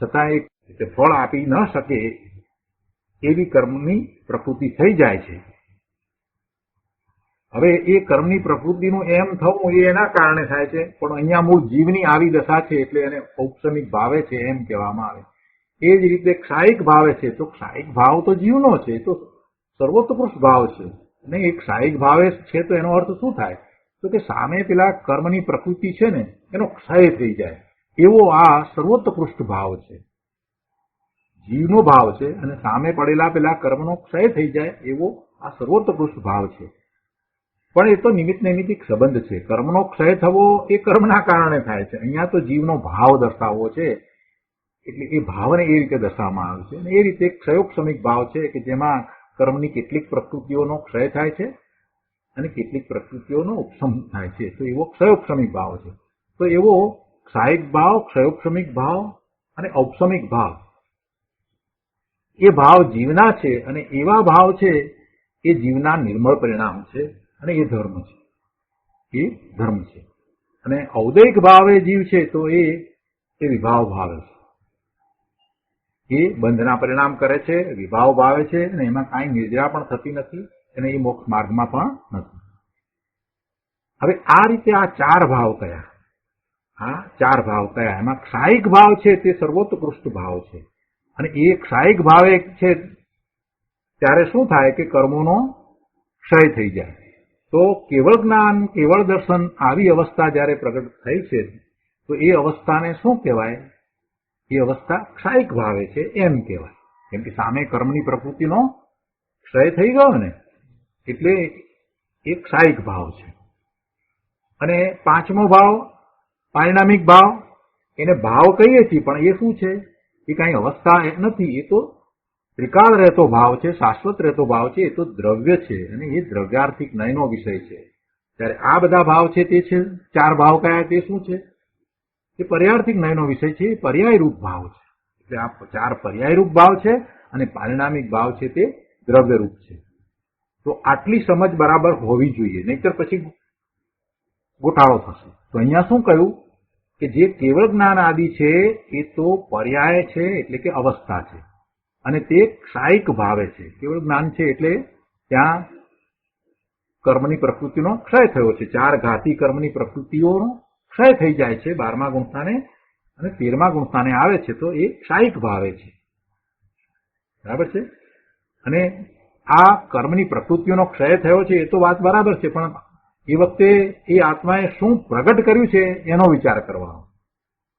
છતાં એ ફળ આપી ન શકે એવી કર્મની પ્રકૃતિ થઈ જાય છે. હવે એ કર્મની પ્રકૃતિનું એમ થવું એ એના કારણે થાય છે, પણ અહીંયા મૂળ જીવની આવી દશા છે એટલે એને ઔપશમિક ભાવે છે એમ કહેવામાં આવે. એ જ રીતે ક્ષાયિક ભાવે છે, તો ક્ષાયિક ભાવ તો જીવનો છે, તો સર્વોત્કૃષ્ટ ભાવ છે. અને એ ક્ષાયિક ભાવે છે તો એનો અર્થ શું થાય? તો કે સામે પેલા કર્મની પ્રકૃતિ છે ને એનો ક્ષય થઈ જાય એવો આ સર્વોત્કૃષ્ટ ભાવ છે. જીવનો ભાવ છે અને સામે પડેલા પેલા કર્મનો ક્ષય થઈ જાય એવો આ સર્વોત્કૃષ્ટ ભાવ છે. પણ એ તો નિમિત્ત નૈમિત્તિક સંબંધ છે. કર્મનો ક્ષય થવો એ કર્મના કારણે થાય છે. અહીંયા તો જીવનો ભાવ દર્શાવવો છે, એટલે એ ભાવને એ રીતે દર્શાવવામાં આવે છે. અને એ રીતે ક્ષયોપશમિક ભાવ છે કે જેમાં કર્મની કેટલીક પ્રકૃતિઓનો ક્ષય થાય છે અને કેટલીક પ્રકૃતિઓનો ઉપશમ થાય છે, તો એવો ક્ષયોપશમિક ભાવ છે. તો એવો ક્ષાયિક ભાવ, ક્ષયોપશમિક ભાવ અને ઔપશમિક ભાવ, એ ભાવ જીવના છે. અને એવા ભાવ છે એ જીવના નિર્મળ પરિણામ છે અને એ ધર્મ છે, એ ધર્મ છે. અને ઔદયિક ભાવે જીવ છે તો એ વિભાવ ભાવે છે, એ બંધના પરિણામ કરે છે, વિભાવ ભાવે છે અને એમાં કાંઈ નિર્જરા પણ થતી નથી અને એ મોક્ષ માર્ગમાં પણ નથી. હવે આ રીતે આ 4 ભાવ કયા? આ 4 ભાવ કયા? એમાં ક્ષાયિક ભાવ છે તે સર્વોત્કૃષ્ટ ભાવ છે. અને એ ક્ષાયિક ભાવે છે ત્યારે શું થાય કે કર્મોનો ક્ષય થઈ જાય. તો કેવળ જ્ઞાન, કેવળ દર્શન આવી અવસ્થા જ્યારે પ્રગટ થઈ છે તો એ અવસ્થાને શું કહેવાય? એ અવસ્થા ક્ષાયિક ભાવે છે એમ કહેવાય. કેમ કે સામે કર્મની પ્રકૃતિનો ક્ષય થઈ ગયો ને, એટલે એ ક્ષાયિક ભાવ છે. અને 5મો ભાવ પારિણામિક ભાવ, એને ભાવ કહીએ છીએ પણ એ શું છે? એ કાંઈ અવસ્થા નથી, એ તો ત્રિકાળ રહેતો ભાવ છે, શાશ્વત રહેતો ભાવ છે. એ તો દ્રવ્ય છે અને એ દ્રવ્યાર્થિક નયનો વિષય છે. ત્યારે આ બધા ભાવ છે તે છે 4 ભાવ કયા? તે શું છે? એ પર્યાર્થિક નયનો વિષય છે, એ પર્યાયરૂપ ભાવ છે. એટલે આ 4 પર્યાયરૂપ ભાવ છે અને પારિણામિક ભાવ છે તે દ્રવ્યરૂપ છે. તો આટલી સમજ બરાબર હોવી જોઈએ, નહીતર પછી ગોટાળો થશે. તો અહીંયા શું કહ્યું કે જે કેવળ જ્ઞાન આદિ છે એ તો પર્યાય છે, એટલે કે અવસ્થા છે, અને તે ક્ષાયિક ભાવે છે. કેવળ જ્ઞાન છે એટલે ત્યાં કર્મની પ્રકૃતિનો ક્ષય થયો છે. 4 ઘાતી કર્મની પ્રકૃતિઓનો ક્ષય થઈ જાય છે 12મા ગુણસ્થાને, અને 13મા ગુણસ્થાને આવે છે તો એ ક્ષાયિક ભાવે છે. બરાબર છે. અને આ કર્મની પ્રકૃતિઓનો ક્ષય થયો છે એ તો વાત બરાબર છે, પણ એ વખતે એ આત્માએ શું પ્રગટ કર્યું છે એનો વિચાર કરવાનો.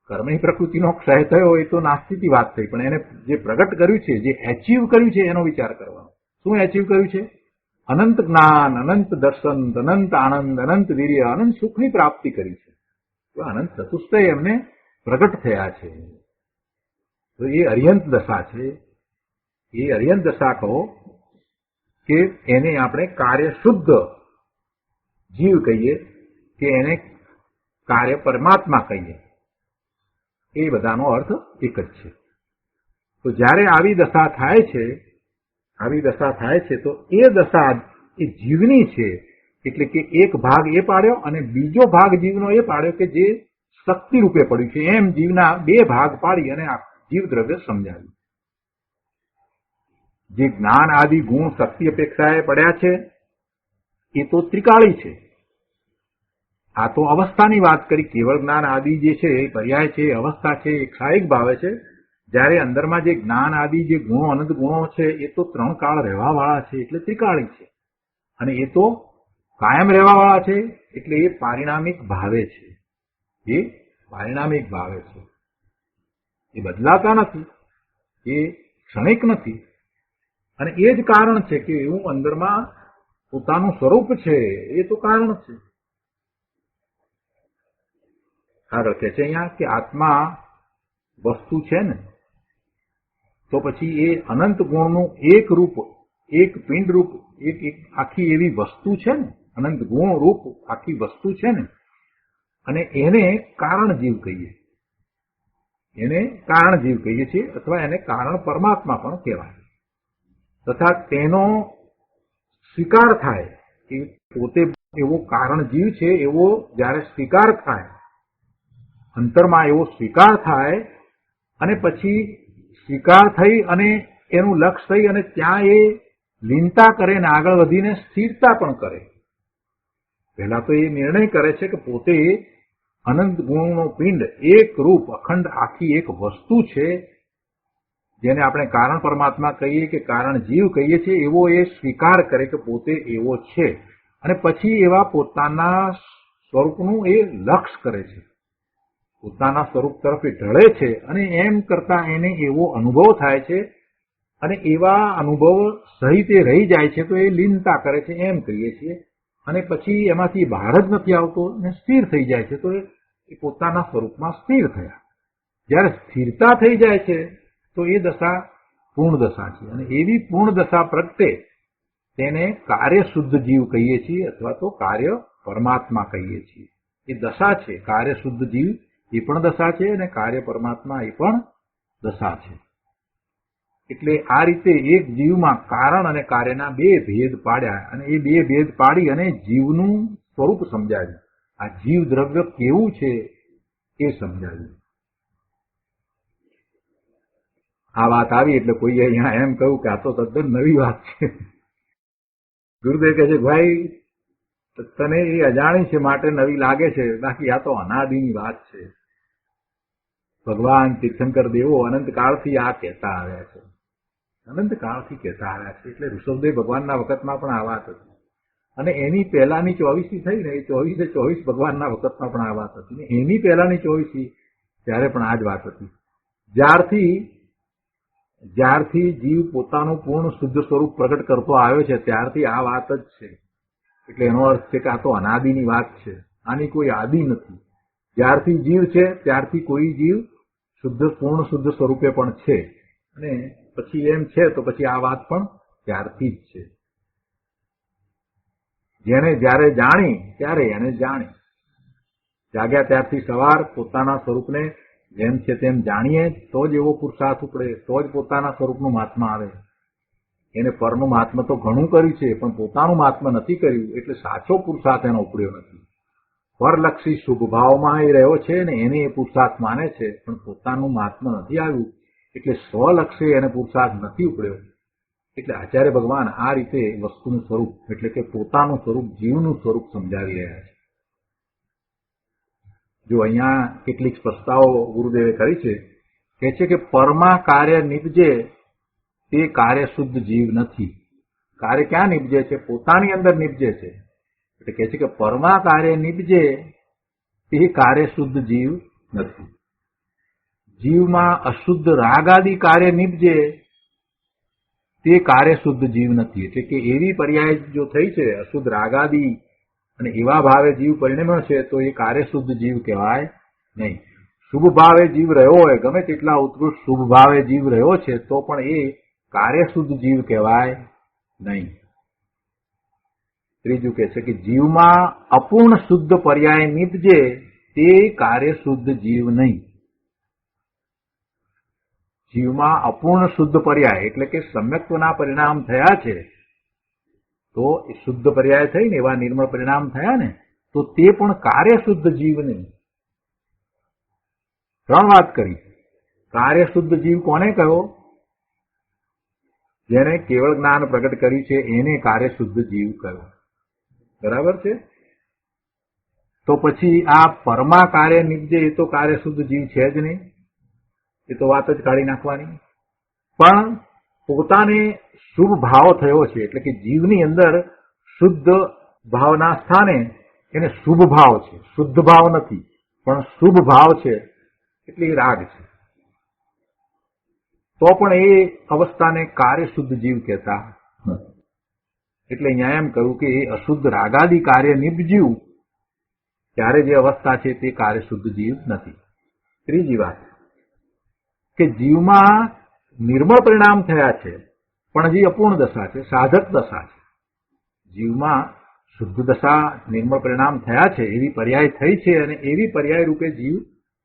કર્મની પ્રકૃતિનો ક્ષય થયો એ તો નાસ્તિકની વાત થઈ, પણ એને જે પ્રગટ કર્યું છે, જે એચીવ કર્યું છે એનો વિચાર કરવાનો. શું એચીવ કર્યું છે? અનંત જ્ઞાન, અનંત દર્શન, અનંત આનંદ, અનંત વીર્ય, અનંત સુખની પ્રાપ્તિ કરી છે. તો અનંત ચતુષ્ટય એમને પ્રગટ થયા છે. તો એ અર્યંત દશા છે. એ અર્યંત દશા કહો કે એને આપણે કાર્ય શુદ્ધ જીવ કહીએ કે એને કાર્ય પરમાત્મા કહીએ, એ બધાનો અર્થ એક જ છે. તો જ્યારે આવી દશા થાય છે તો એ દશા એ જીવની છે. એટલે કે એક ભાગ એ પાડ્યો અને બીજો ભાગ જીવનો એ પાડ્યો કે જે શક્તિ રૂપે પડ્યું છે. એમ જીવના 2 ભાગ પાડી અને આ જીવ દ્રવ્ય સમજાવ્યું. જે જ્ઞાન આદિ ગુણ શક્તિ અપેક્ષાએ પડ્યા છે એ તો ત્રિકાળી છે. આ તો અવસ્થાની વાત કરી. કેવળ જ્ઞાન આદિ જે છે એ પર્યાય છે, અવસ્થા છે, એ ક્ષાયિક ભાવે છે. જ્યારે અંદરમાં જે જ્ઞાન આદિ જે ગુણો, અનંત ગુણો છે એ તો 3 કાળ રહેવાવાળા છે, એટલે ત્રિકાળી છે. અને એ તો કાયમ રહેવાવાળા છે, એટલે એ પારિણામિક ભાવે છે. એ પારિણામિક ભાવે છે. એ બદલાતા નથી, એ ક્ષણિક નથી. અને એ જ કારણ છે કે એવું અંદરમાં પોતાનું સ્વરૂપ છે, એ તો કારણ છે. આગળ કહે છે અહીંયા કે આત્મા વસ્તુ છે ને, તો પછી એ અનંત ગુણનું એક રૂપ, એક પિંડ રૂપ, એક આખી એવી વસ્તુ છે ને, અનંત ગુણ રૂપ આખી વસ્તુ છે ને, અને એને કારણ જીવ કહીએ. એને કારણ જીવ કહીએ છીએ, અથવા એને કારણ પરમાત્મા પણ કહેવાય. તથા તેનો સ્વીકાર થાય કે પોતે એવો કારણ જીવ છે એવો જ્યારે સ્વીકાર થાય, અંતરમાં એવો સ્વીકાર થાય, અને પછી સ્વીકાર થઈ અને એનું લક્ષ્ય થઈ અને ત્યાં એ લીનતા કરે ને આગળ વધીને સ્થિરતા પણ કરે. પહેલા તો એ નિર્ણય કરે છે કે પોતે અનંત ગુણનો પિંડ, એક રૂપ, અખંડ આખી એક વસ્તુ છે, જેને આપણે કારણ પરમાત્મા કહીએ કે કારણ જીવ કહીએ છીએ, એવો એ સ્વીકાર કરે કે પોતે એવો છે. અને પછી એવા પોતાના સ્વરૂપનું એ લક્ષ્ય કરે છે, પોતાના સ્વરૂપ તરફ એ ઢળે છે, અને એમ કરતા એને એવો અનુભવ થાય છે, અને એવા અનુભવ સહિત એ રહી જાય છે. તો એ લીનતા કરે છે એમ કહીએ છીએ. અને પછી એમાંથી બહાર જ નથી આવતો અને સ્થિર થઈ જાય છે. તો એ પોતાના સ્વરૂપમાં સ્થિર થયા. જ્યારે સ્થિરતા થઈ જાય છે તો એ દશા પૂર્ણ દશા છે. અને એવી પૂર્ણ દશા પ્રગટે તેને કાર્ય શુદ્ધ જીવ કહીએ છીએ, અથવા તો કાર્ય પરમાત્મા કહીએ છીએ. એ દશા છે. કાર્ય શુદ્ધ જીવ એ પણ દશા છે, અને કાર્ય પરમાત્મા એ પણ દશા છે. એટલે આ રીતે એક જીવમાં કારણ અને કાર્યના 2 ભેદ પાડ્યા, અને એ 2 ભેદ પાડી અને જીવનું સ્વરૂપ સમજાવ્યું. આ જીવ દ્રવ્ય કેવું છે એ સમજાવ્યું. આ વાત આવી એટલે કોઈ અહીંયા એમ કહ્યું કે આ તો તદ્દન નવી વાત છે. ગુરુદેવ કહે છે, ભાઈ તને એ અજાણી છે માટે નવી લાગે છે, બાકી આ તો અનાદિની વાત છે. ભગવાન તીર્થંકર દેવો અનંતકાળથી આ કહેતા આવ્યા છે, અનંતકાળથી કહેતા આવ્યા છે. એટલે ઋષભદેવ ભગવાનના વખતમાં પણ આ વાત હતી, અને એની પહેલાની 24મી થઈ ને, એ 24 ભગવાનના વખતમાં પણ આ વાત હતી, ને એની પહેલાની 24મી ત્યારે પણ આ જ વાત હતી. જ્યારથી જીવ પોતાનું પૂર્ણ શુદ્ધ સ્વરૂપ પ્રગટ કરતો આવ્યો છે ત્યારથી આ વાત જ છે. એટલે એનો અર્થ છે કે આ તો અનાદિની વાત છે, આની કોઈ આદિ નથી. જ્યારથી જીવ છે ત્યારથી કોઈ જીવ પૂર્ણ શુદ્ધ સ્વરૂપે પણ છે, અને પછી એમ છે તો પછી આ વાત પણ ત્યારથી જ છે. જેને જ્યારે જાણી ત્યારે એને જાણી, જાગ્યા ત્યારથી સવાર પોતાના સ્વરૂપને જેમ છે તેમ જાણીએ તો જ એવો પુરુષાર્થ ઉપડે, તો જ પોતાના સ્વરૂપનું મહાત્મા આવે. એને પરનું મહાત્મા તો ઘણું કર્યું છે, પણ પોતાનું મહાત્મા નથી કર્યું, એટલે સાચો પુરુષાર્થ એનો ઉપડ્યો નથી. પરલક્ષી શુભ ભાવમાં એ રહ્યો છે ને એને એ પુરુષાર્થ માને છે, પણ પોતાનું મહાત્મા નથી આવ્યું, એટલે સ્વલક્ષી એને પુરુષાર્થ નથી ઉપડ્યો. એટલે આચાર્ય ભગવાન આ રીતે વસ્તુનું સ્વરૂપ એટલે કે પોતાનું સ્વરૂપ, જીવનું સ્વરૂપ સમજાવી રહ્યા છે. જો અહીંયા કેટલીક સ્પષ્ટતાઓ ગુરુદેવે કરી છે. કહે છે કે પરમાં કાર્ય નિપજે તે કાર્ય શુદ્ધ જીવ નથી. કાર્ય ક્યાં નિપજે છે? પોતાની અંદર નિપજે છે. એટલે કહે છે કે પરમાં કાર્ય નિપજે તે કાર્ય શુદ્ધ જીવ નથી. જીવમાં અશુદ્ધ રાગ આદિ કાર્ય નિપજે તે કાર્ય શુદ્ધ જીવ નથી. એટલે કે એવી પર્યાય જો થઈ છે અશુદ્ધ રાગાદી અને એવા ભાવે જીવ પરિણમ્યો છે તો એ કાર્ય શુદ્ધ જીવ કહેવાય નહીં. શુભ ભાવે જીવ રહ્યો હોય, ગમે તેટલા ઉત્કૃષ્ટ શુભ ભાવે જીવ રહ્યો છે તો પણ એ કાર્ય શુદ્ધ જીવ કહેવાય નહીં. ત્રીજું કહે છે કે જીવમાં અપૂર્ણ શુદ્ધ પર્યાય નિપજે તે કાર્ય શુદ્ધ જીવ નહીં. જીવમાં અપૂર્ણ શુદ્ધ પર્યાય એટલે કે સમ્યક્ત્વના પરિણામ થયા છે તો એ શુદ્ધ પર્યાય થઈને એવા નિર્મળ પરિણામ થયા ને તો તે પણ કાર્ય શુદ્ધ જીવ નહીં. ત્રણ વાત કરી. કાર્ય શુદ્ધ જીવ કોને કહ્યો? જેને કેવળ જ્ઞાન પ્રગટ કર્યું છે એને કાર્ય શુદ્ધ જીવ કહ્યો. બરાબર છે? તો પછી આ પરમા કાર્ય નિપજે એ તો કાર્ય શુદ્ધ જીવ છે જ નહીં, એ તો વાત જ કાઢી નાખવાની. પણ પોતાને શુભ ભાવ થયો છે એટલે કે જીવની અંદર શુદ્ધ ભાવના સ્થાને એને શુભ ભાવ છે, શુદ્ધ ભાવ નથી પણ શુભ ભાવ છે એટલે એ રાગ છે. તો પણ એ અવસ્થાને કાર્ય શુદ્ધ જીવ કહેતા નથી. એટલે અહીંયા એમ કહ્યું કે એ અશુદ્ધ રાગાદી કાર્ય નિપજ્યું ત્યારે જે અવસ્થા છે તે કાર્ય શુદ્ધ જીવ નથી. ત્રીજી વાત કે જીવમાં નિર્મળ પરિણામ થયા છે પણ હજી અપૂર્ણ દશા છે, સાધક દશા છે. જીવમાં શુદ્ધ દશા નિર્મળ પરિણામ થયા છે એવી પર્યાય થઈ છે અને એવી પર્યાય રૂપે જીવ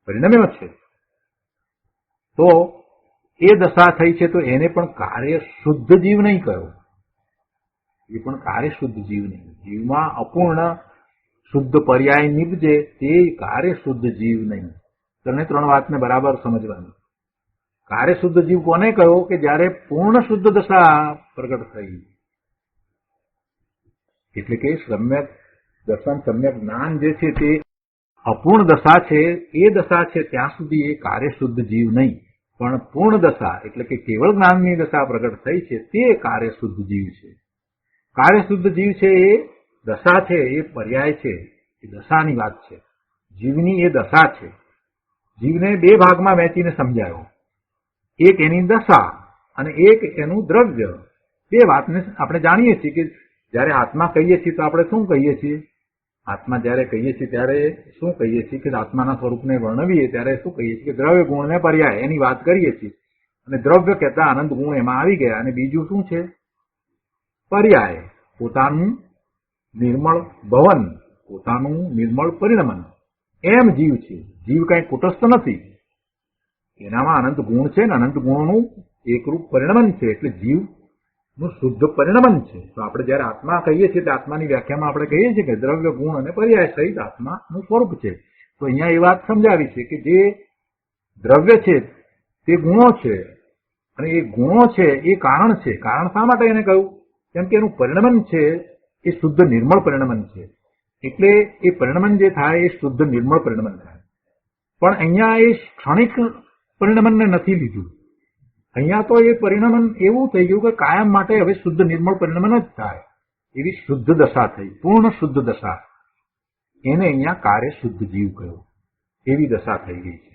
પરિણમ્યો છે તો એ દશા થઈ છે તો એને પણ કાર્ય શુદ્ધ જીવ નહીં કહ્યો. એ પણ કાર્ય શુદ્ધ જીવ નહીં. જીવમાં અપૂર્ણ શુદ્ધ પર્યાય નિપજે તે કાર્ય શુદ્ધ જીવ નહીં. તમને ત્રણ વાતને બરાબર સમજવાની. કાર્ય શુદ્ધ જીવ કોને કહ્યો? કે જ્યારે પૂર્ણ શુદ્ધ દશા પ્રગટ થઈ એટલે કે સમ્યક દર્શન સમ્યક જ્ઞાન જે છે તે અપૂર્ણ દશા છે એ દશા છે ત્યાં સુધી એ કાર્ય શુદ્ધ જીવ નહીં, પણ પૂર્ણ દશા એટલે કે કેવળ જ્ઞાનની દશા પ્રગટ થઈ છે તે કાર્ય શુદ્ધ જીવ છે. કાર્ય શુદ્ધ જીવ છે એ દશા છે, એ પર્યાય છે, એ દશાની વાત છે. જીવની એ દશા છે. જીવને બે ભાગમાં વહેંચીને સમજાયો. એક એની દશા અને એક એનું દ્રવ્ય. બે વાતને આપણે જાણીએ છીએ કે જયારે આત્મા કહીએ છીએ તો આપણે શું કહીએ છીએ? આત્મા જયારે કહીએ છીએ ત્યારે શું કહીએ છીએ? કે આત્માના સ્વરૂપને વર્ણવીએ ત્યારે શું કહીએ છીએ? કે દ્રવ્ય ગુણ ને પર્યાય એની વાત કરીએ છીએ. અને દ્રવ્ય કહેતા આનંદ ગુણ એમાં આવી ગયા. અને બીજું શું છે? પર્યાય, પોતાનું નિર્મળ ભવન, પોતાનું નિર્મળ પરિણમન. એમ જીવ છે. જીવ કઈ કુટસ્થ નથી. એનામાં અનંત ગુણ છે ને અનંત ગુણોનું એકરૂપ પરિણમન છે એટલે જીવનું શુદ્ધ પરિણમન છે. તો આપણે જયારે આત્મા કહીએ છીએ તો આત્માની વ્યાખ્યામાં આપણે કહીએ છીએ કે દ્રવ્ય ગુણ અને પર્યાય સહિત આત્માનું સ્વરૂપ છે. તો અહીંયા એ વાત સમજાવી છે કે જે દ્રવ્ય છે તે ગુણો છે અને એ ગુણો છે એ કારણ છે. કારણ શા માટે એને કહ્યું? કેમ કે એનું પરિણમન છે એ શુદ્ધ નિર્મળ પરિણમન છે. એટલે એ પરિણમન જે થાય એ શુદ્ધ નિર્મળ પરિણમન થાય. પણ અહીંયા એ ક્ષણિક પરિણમનને નથી લીધું. અહીંયા તો એ પરિણમન એવું થઈ ગયું કે કાયમ માટે હવે શુદ્ધ નિર્મળ પરિણમન જ થાય એવી શુદ્ધ દશા થઈ, પૂર્ણ શુદ્ધ દશા. એને અહીંયા કાર્ય શુદ્ધ જીવ કહ્યું. એવી દશા થઈ ગઈ છે.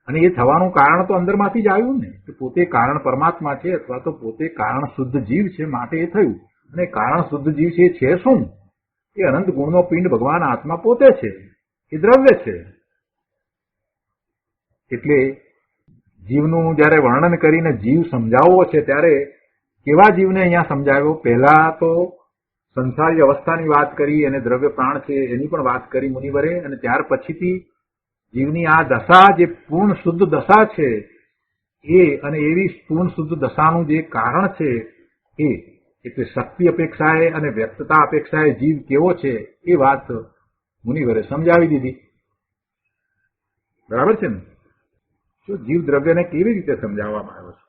અને એ થવાનું કારણ તો અંદરમાંથી જ આવ્યું ને કે પોતે કારણ પરમાત્મા છે અથવા તો પોતે કારણ શુદ્ધ જીવ છે માટે એ થયું. અને કારણ શુદ્ધ જીવ છે એ છે શું? એ અનંત ગુણનો પિંડ ભગવાન આત્મા પોતે છે. એ દ્રવ્ય છે. એટલે જીવનું જયારે વર્ણન કરીને જીવ સમજાવવો છે ત્યારે કેવા જીવને અહીંયા સમજાવ્યો? પહેલા તો સંસારી અવસ્થાની વાત કરી અને દ્રવ્ય પ્રાણ છે એની પણ વાત કરી મુનિવરે, અને ત્યાર પછીથી જીવની આ દશા જે પૂર્ણ શુદ્ધ દશા છે એ અને એવી પૂર્ણ શુદ્ધ દશાનું જે કારણ છે એ એટલે શક્તિ અપેક્ષાએ અને વ્યક્તતા અપેક્ષાએ જીવ કેવો છે એ વાત મુનિવરે સમજાવી દીધી. બરાબર છે ને? તો જીવ દ્રવ્યને કેવી રીતે સમજાવવામાં આવ્યો છે?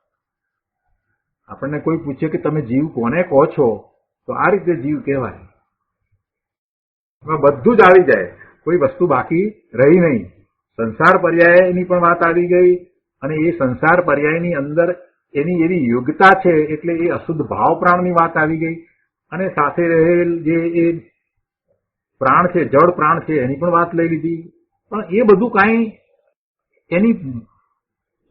આપણને કોઈ પૂછે કે તમે જીવ કોને કહો છો, તો આ રીતે જીવ કહેવાય. બધું જ આવી જાય, કોઈ વસ્તુ બાકી રહી નહીં. સંસાર પર્યાયની પણ વાત આવી ગઈ, અને એ સંસાર પર્યાયની અંદર એની એવી યોગ્યતા છે એટલે એ અશુદ્ધ ભાવ પ્રાણની વાત આવી ગઈ, અને સાથે રહેલ જે એ પ્રાણ છે, જળ પ્રાણ છે, એની પણ વાત લઈ લીધી. પણ એ બધું કાંઈ એની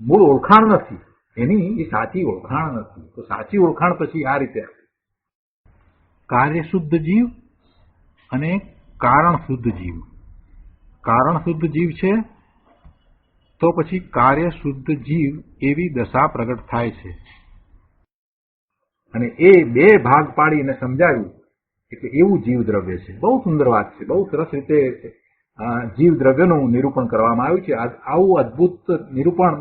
મૂળ ઓળખાણ નથી, એની એ સાચી ઓળખાણ નથી. તો સાચી ઓળખાણ પછી આ રીતે કાર્ય શુદ્ધ જીવ અને કારણ શુદ્ધ જીવ. કારણ શુદ્ધ જીવ છે તો પછી કાર્ય શુદ્ધ જીવ એવી દશા પ્રગટ થાય છે, અને એ બે ભાગ પાડીને સમજાવ્યું એટલે એવું જીવ દ્રવ્ય છે. બહુ સુંદર વાત છે, બહુ સરસ રીતે જીવ દ્રવ્યનું નિરૂપણ કરવામાં આવ્યું છે. આવું અદભુત નિરૂપણ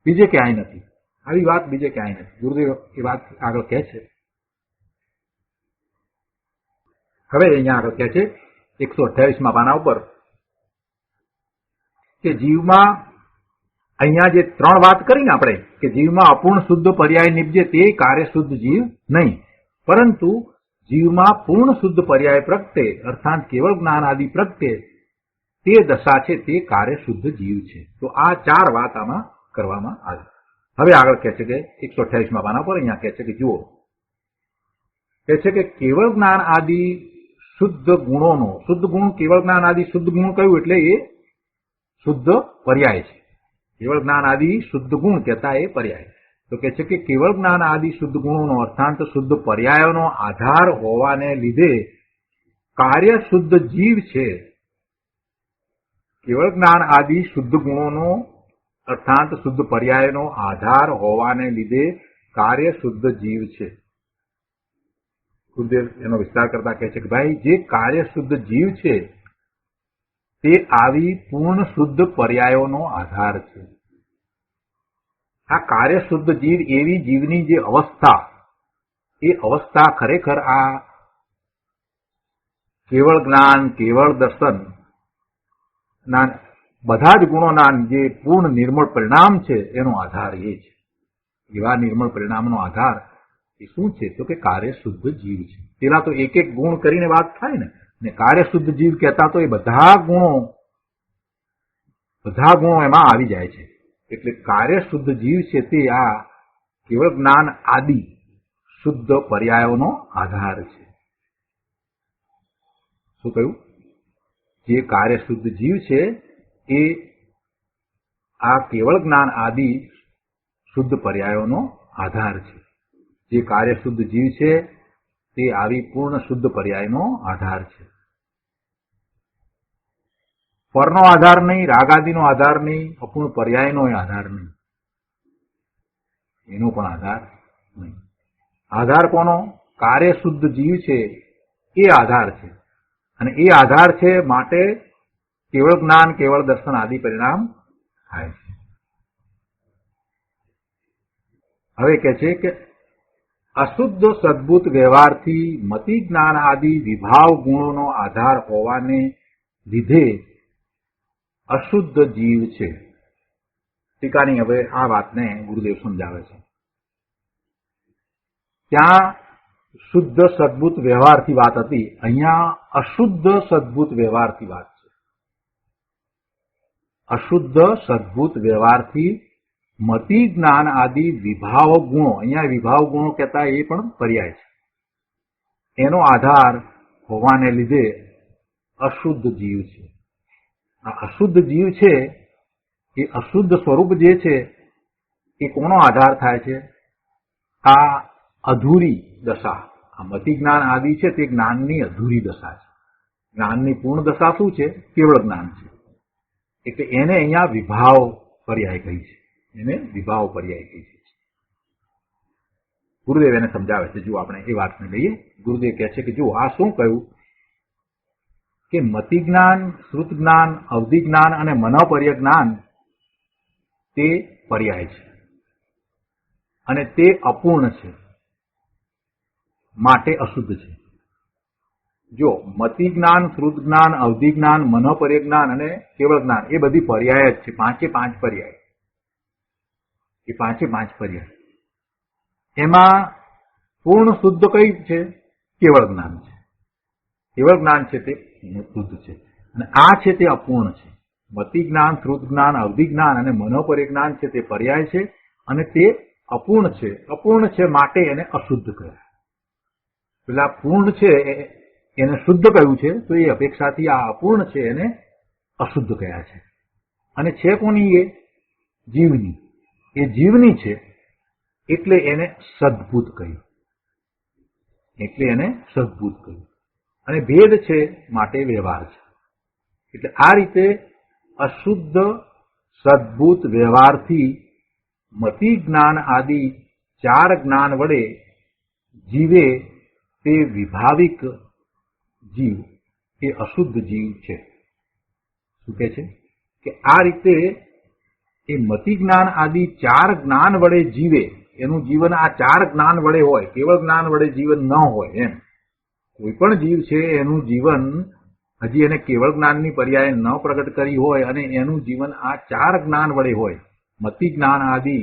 બીજે ક્યાંય નથી, આવી વાત બીજે ક્યાંય નથી. ગુરુદેવ એ વાત આગળ કહે છે. હવે અહીંયા આગળ કહે છે 128મા પાના ઉપર કે જીવમાં અહીંયા જે ત્રણ વાત કરીને આપણે કે જીવમાં અપૂર્ણ શુદ્ધ પર્યાય નિપજે તે કાર્ય શુદ્ધ જીવ નહીં, પરંતુ જીવમાં પૂર્ણ શુદ્ધ પર્યાય પ્રગટે અર્થાત કેવળ જ્ઞાન આદિ પ્રગટે તે દશા છે તે કાર્ય શુદ્ધ જીવ છે. તો આ ચાર વાત આમાં કરવામાં આવી. હવે આગળ કહે છે કે 128મા પાના પર અહીંયા કહે છે કે જુઓ, કહે છે કે કેવળ જ્ઞાન આદિ શુદ્ધ ગુણોનો, શુદ્ધ ગુણ કેવળ જ્ઞાન આદિ શુદ્ધ ગુણ કયું એટલે એ શુદ્ધ પર્યાય છે. કેવળ જ્ઞાન આદિ શુદ્ધ ગુણ કહેતા એ પર્યાય. તો કહે છે કે કેવળ જ્ઞાન આદિ શુદ્ધ ગુણોનો અર્થાંત શુદ્ધ પર્યાયોનો આધાર હોવાને લીધે કાર્ય શુદ્ધ જીવ છે. કેવળ જ્ઞાન આદિ શુદ્ધ ગુણોનો અર્થાંત શુદ્ધ પર્યાયનો આધાર હોવાને લીધે કાર્ય શુદ્ધ જીવ છે. ગુરુદેવ એનો વિસ્તાર કરતા કહે છે કે ભાઈ જે કાર્ય શુદ્ધ જીવ છે તે આવી પૂર્ણ શુદ્ધ પર્યાયોનો આધાર છે. આ કાર્ય શુદ્ધ જીવ એવી જીવની જે અવસ્થા, એ અવસ્થા ખરેખર આ કેવળ જ્ઞાન, કેવળ દર્શન ના બધા જ ગુણોના જે પૂર્ણ નિર્મળ પરિણામ છે એનો આધાર એ છે. એવા નિર્મળ પરિણામનો આધાર એ શું છે? તો કે કાર્ય શુદ્ધ જીવ છે. પેલા તો એક એક ગુણ કરીને વાત થાય ને કાર્ય શુદ્ધ જીવ કહેતા તો એ બધા ગુણો એમાં આવી જાય છે. એટલે કાર્ય શુદ્ધ જીવ છે તે આ કેવળ જ્ઞાન આદિ શુદ્ધ પર્યાયોનો આધાર છે. શું કહ્યું? જે કાર્ય શુદ્ધ જીવ છે એ આ કેવળ જ્ઞાન આદિ શુદ્ધ પર્યાયોનો આધાર છે. જે કાર્ય શુદ્ધ જીવ છે તે આવી પૂર્ણ શુદ્ધ પર્યાયનો આધાર છે. પરનો આધાર નહીં, રાગાદિનો આધાર નહીં, અપૂર્ણ પર્યાયનો આધાર નહીં, એનો પણ આધાર નહીં. આધાર કોનો? કાર્ય શુદ્ધ જીવ છે એ આધાર છે, અને એ આધાર છે માટે કેવળ જ્ઞાન, કેવળ દર્શન આદિ પરિણામ થાય છે. હવે કહે છે કે અશુદ્ધ સદભૂત વ્યવહારથી મતિ જ્ઞાન આદિ વિભાવ ગુણોનો આધાર હોવાને લીધે અશુદ્ધ જીવ છે. ટીકાની હવે આ વાતને ગુરુદેવ સમજાવે છે. ત્યાં શુદ્ધ સદભૂત વ્યવહારથી વાત હતી, અહીંયા અશુદ્ધ સદભૂત વ્યવહારથી વાત છે. અશુદ્ધ સદભૂત વ્યવહારથી મતિ જ્ઞાન આદિ વિભાવ ગુણો, અહીંયા વિભાવ ગુણો કહેતા એ પણ પર્યાય છે, એનો આધાર હોવાને લીધે અશુદ્ધ જીવ છે. આ અશુદ્ધ જીવ છે એ અશુદ્ધ સ્વરૂપ જે છે એ કોનો આધાર થાય છે? આ અધૂરી દશા. આ મતિ જ્ઞાન આદિ છે તે જ્ઞાનની અધૂરી દશા છે. જ્ઞાનની પૂર્ણ દશા શું છે? કેવળ જ્ઞાન છે. એટલે એને અહીંયા વિભાવ પર્યાય કહી છે. એને વિભાવ પર્યાય કહી છે. ગુરુદેવ એને સમજાવે છે. જો આપણે એ વાતને લઈએ, ગુરુદેવ કહે છે કે જો આ શું કહ્યું કે મતિ જ્ઞાન, શ્રુત જ્ઞાન, અવધિ જ્ઞાન અને મનોપર્ય જ્ઞાન તે પર્યાય છે અને તે અપૂર્ણ છે, માટે અશુદ્ધ છે. જો મતિ જ્ઞાન, શ્રુત જ્ઞાન, અવધિ જ્ઞાન, મનોપર્ય જ્ઞાન અને કેવળ જ્ઞાન એ બધી પર્યાય જ છે. પાંચે પાંચ પર્યાય. એ પાંચે પાંચ પર્યાય. એમાં પૂર્ણ શુદ્ધ કઈ છે? કેવળ જ્ઞાન છે. કેવળ જ્ઞાન છે તે શુદ્ધ છે અને આ છે તે અપૂર્ણ છે. મતિ જ્ઞાન, શ્રુત જ્ઞાન, અવધિ જ્ઞાન અને મનોપર્ય જ્ઞાન છે તે પર્યાય છે અને તે અપૂર્ણ છે. અપૂર્ણ છે માટે એને અશુદ્ધ કહ્યા. પેલા પૂર્ણ છે એને શુદ્ધ કહ્યું છે, તો એ અપેક્ષાથી આ અપૂર્ણ છે એને અશુદ્ધ કહ્યા છે. અને છે કોની? એ જીવની. એ જીવની છે એટલે એને સદભૂત કહ્યું. એટલે એને સદભૂત કહ્યું. અને ભેદ છે માટે વ્યવહાર છે. એટલે આ રીતે અશુદ્ધ સદભૂત વ્યવહારથી મતિ જ્ઞાન આદિ ચાર જ્ઞાન વડે જીવે તે વિભાવિક જીવ એ અશુદ્ધ જીવ છે. શું કહે છે કે આ રીતે એ મતિ જ્ઞાન આદિ ચાર જ્ઞાન વડે જીવે, એનું જીવન આ ચાર જ્ઞાન વડે હોય, કેવળ જ્ઞાન વડે જીવન ન હોય. એમ કોઈ પણ જીવ છે એનું જીવન હજી એને કેવળ જ્ઞાનની પર્યાય ન પ્રગટ કરી હોય અને એનું જીવન આ ચાર જ્ઞાન વડે હોય, મતિ જ્ઞાન આદિ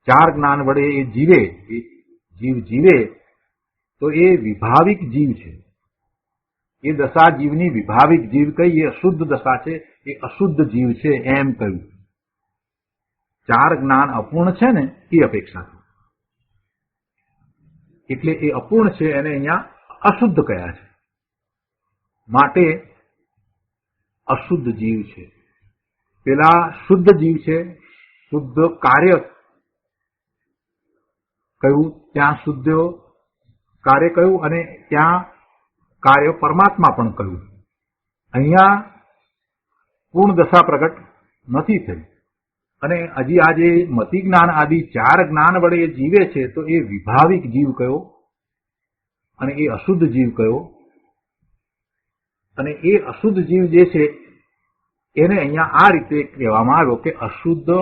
ચાર જ્ઞાન વડે એ જીવે, એ જીવ જીવે, તો એ વિભાવિક જીવ છે. એ દશા જીવની વિભાવિક જીવ કઈ? એ અશુદ્ધ દશા છે, એ અશુદ્ધ જીવ છે એમ કહ્યું. ચાર જ્ઞાન અપૂર્ણ છે ને એ અપેક્ષા. એટલે એ અપૂર્ણ છે એને અહીંયા અશુદ્ધ કયા છે, માટે અશુદ્ધ જીવ છે. પેલા શુદ્ધ જીવ છે, શુદ્ધ કાર્ય કહ્યું, ત્યાં શુદ્ધ કાર્ય કહ્યું અને ત્યાં કાર્ય પરમાત્મા પણ કહ્યું. અહીંયા પૂર્ણ દશા પ્રગટ નથી થઈ અને હજી આ જે મતિ જ્ઞાન આદિ ચાર જ્ઞાન વડે એ જીવે છે તો એ વિભાવિક જીવ કયો અને એ અશુદ્ધ જીવ કયો. અને એ અશુદ્ધ જીવ જે છે એને અહીંયા આ રીતે કહેવામાં આવ્યો કે અશુદ્ધ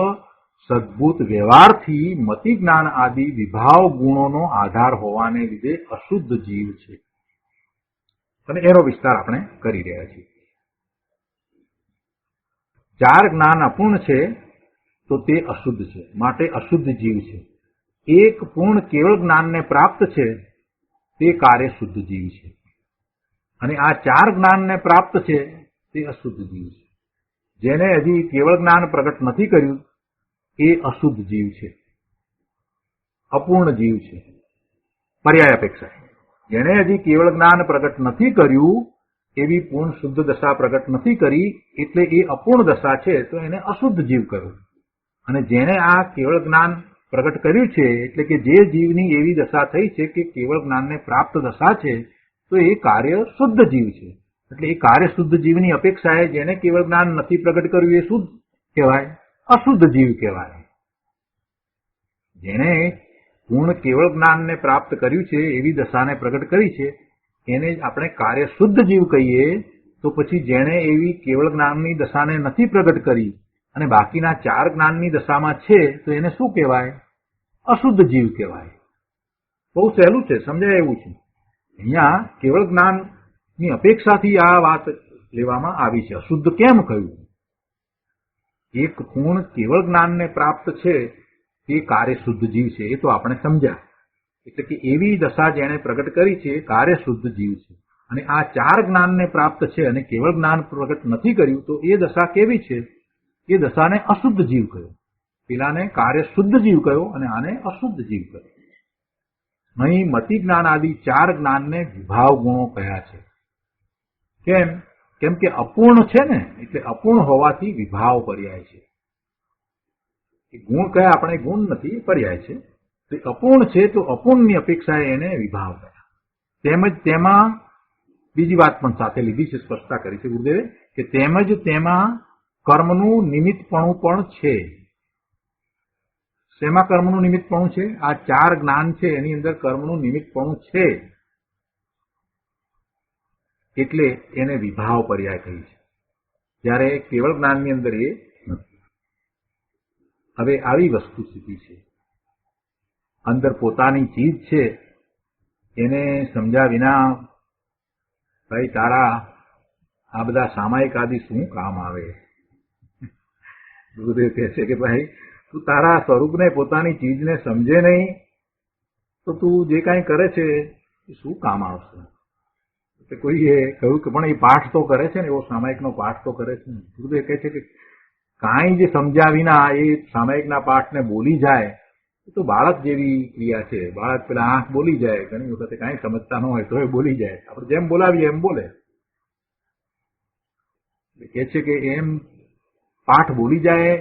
સદભૂત વ્યવહારથી મતિ જ્ઞાન આદિ વિભાવ ગુણોનો આધાર હોવાને લીધે અશુદ્ધ જીવ છે. અને એનો વિસ્તાર આપણે કરી રહ્યા છીએ. ચાર જ્ઞાન અપૂર્ણ છે તો તે અશુદ્ધ છે, માટે અશુદ્ધ જીવ છે. એક પૂર્ણ કેવળ જ્ઞાનને પ્રાપ્ત છે તે કાર્ય શુદ્ધ જીવ છે અને આ ચાર જ્ઞાનને પ્રાપ્ત છે તે અશુદ્ધ જીવ છે. જેને હજી કેવળ જ્ઞાન પ્રગટ નથી કર્યું એ અશુદ્ધ જીવ છે, અપૂર્ણ જીવ છે. પર્યાય અપેક્ષા. જેને હજી કેવળ જ્ઞાન પ્રગટ નથી કર્યું, એવી પૂર્ણ શુદ્ધ દશા પ્રગટ નથી કરી, એટલે એ અપૂર્ણ દશા છે તો એને અશુદ્ધ જીવ કહ્યું. અને જેને આ કેવળ જ્ઞાન પ્રગટ કર્યું છે, એટલે કે જે જીવની એવી દશા થઈ છે કે કેવળ જ્ઞાનને પ્રાપ્ત દશા છે, તો એ કાર્ય શુદ્ધ જીવ છે. એટલે એ કાર્ય શુદ્ધ જીવની અપેક્ષાએ જેને કેવળ જ્ઞાન નથી પ્રગટ કર્યું એ શુદ્ધ કહેવાય, અશુદ્ધ જીવ કહેવાય. જેને પૂર્ણ કેવળ જ્ઞાનને પ્રાપ્ત કર્યું છે, એવી દશાને પ્રગટ કરી છે, એને આપણે કાર્ય શુદ્ધ જીવ કહીએ. તો પછી જેને એવી કેવળ જ્ઞાનની દશાને નથી પ્રગટ કરી અને બાકીના ચાર જ્ઞાનની દશામાં છે તો એને શું કહેવાય? અશુદ્ધ જીવ કહેવાય. બહુ સહેલું છે, સમજાય એવું છે. અહીંયા કેવળ જ્ઞાનની અપેક્ષાથી આ વાત લેવામાં આવી છે. અશુદ્ધ કેમ કહ્યું? એક પૂર્ણ કેવળ જ્ઞાનને પ્રાપ્ત છે તે કાર્ય શુદ્ધ જીવ છે, એ તો આપણે સમજ્યા. એટલે કે એવી દશા જેને પ્રગટ કરી છે એ કાર્ય શુદ્ધ જીવ છે. અને આ ચાર જ્ઞાનને પ્રાપ્ત છે અને કેવળ જ્ઞાન પ્રગટ નથી કર્યું, તો એ દશા કેવી છે? એ દશાને અશુદ્ધ જીવ કહ્યો. પેલાને કાર્ય શુદ્ધ જીવ કહ્યો અને આને અશુદ્ધ જીવ કહ્યો. અહીં મતિ જ્ઞાન આદિ ચાર જ્ઞાનને વિભાવ ગુણો કહ્યા છે. કેમ કે અપૂર્ણ છે ને, એટલે અપૂર્ણ હોવાથી વિભાવ પર્યાય છે. એ ગુણ કયા? આપણે ગુણ નથી, પર્યાય છે. તો અપૂર્ણ છે તો અપૂર્ણની અપેક્ષાએ એને વિભાવ કહ્યા. તેમજ તેમાં બીજી વાત પણ સાથે લીધી છે, સ્પષ્ટતા કરી છે ગુરુદેવે કે તેમજ તેમાં કર્મનું નિમિત્તપણું પણ છે. શેમાં કર્મનું નિમિત્તપણું છે? આ 4 જ્ઞાન છે એની અંદર કર્મનું નિમિત્તપણું છે, એટલે એને વિભાવ પર્યાય કહી છે, જ્યારે કેવળ જ્ઞાનની અંદર એ નથી. હવે આવી વસ્તુ સ્થિતિ છે, અંદર પોતાની ચીજ છે એને સમજ્યા વિના ભાઈ તારા આ બધા સામાયિક આદિ શું કામ આવે? ગુરુદેવ કહે છે કે ભાઈ તું તારા સ્વરૂપને પોતાની ચીજને સમજે નહીં તો તું જે કાંઈ કરે છે એ શું કામ આવશે? કોઈએ કહ્યું કે પણ એ પાઠ તો કરે છે ને, એવો સામાયિકનો પાઠ તો કરે છે ને. ગુરુદેવ કહે છે કે કાંઈ જે સમજ્યા વિના એ સામાયિકના પાઠને બોલી જાય એ તો બાળક જેવી ક્રિયા છે. બાળક પેલા આંખ બોલી જાય, ઘણી વખતે કાંઈ સમજતા ન હોય તો એ બોલી જાય, આપણે જેમ બોલાવીએ એમ બોલે. કહે છે કે એમ પાઠ બોલી જાય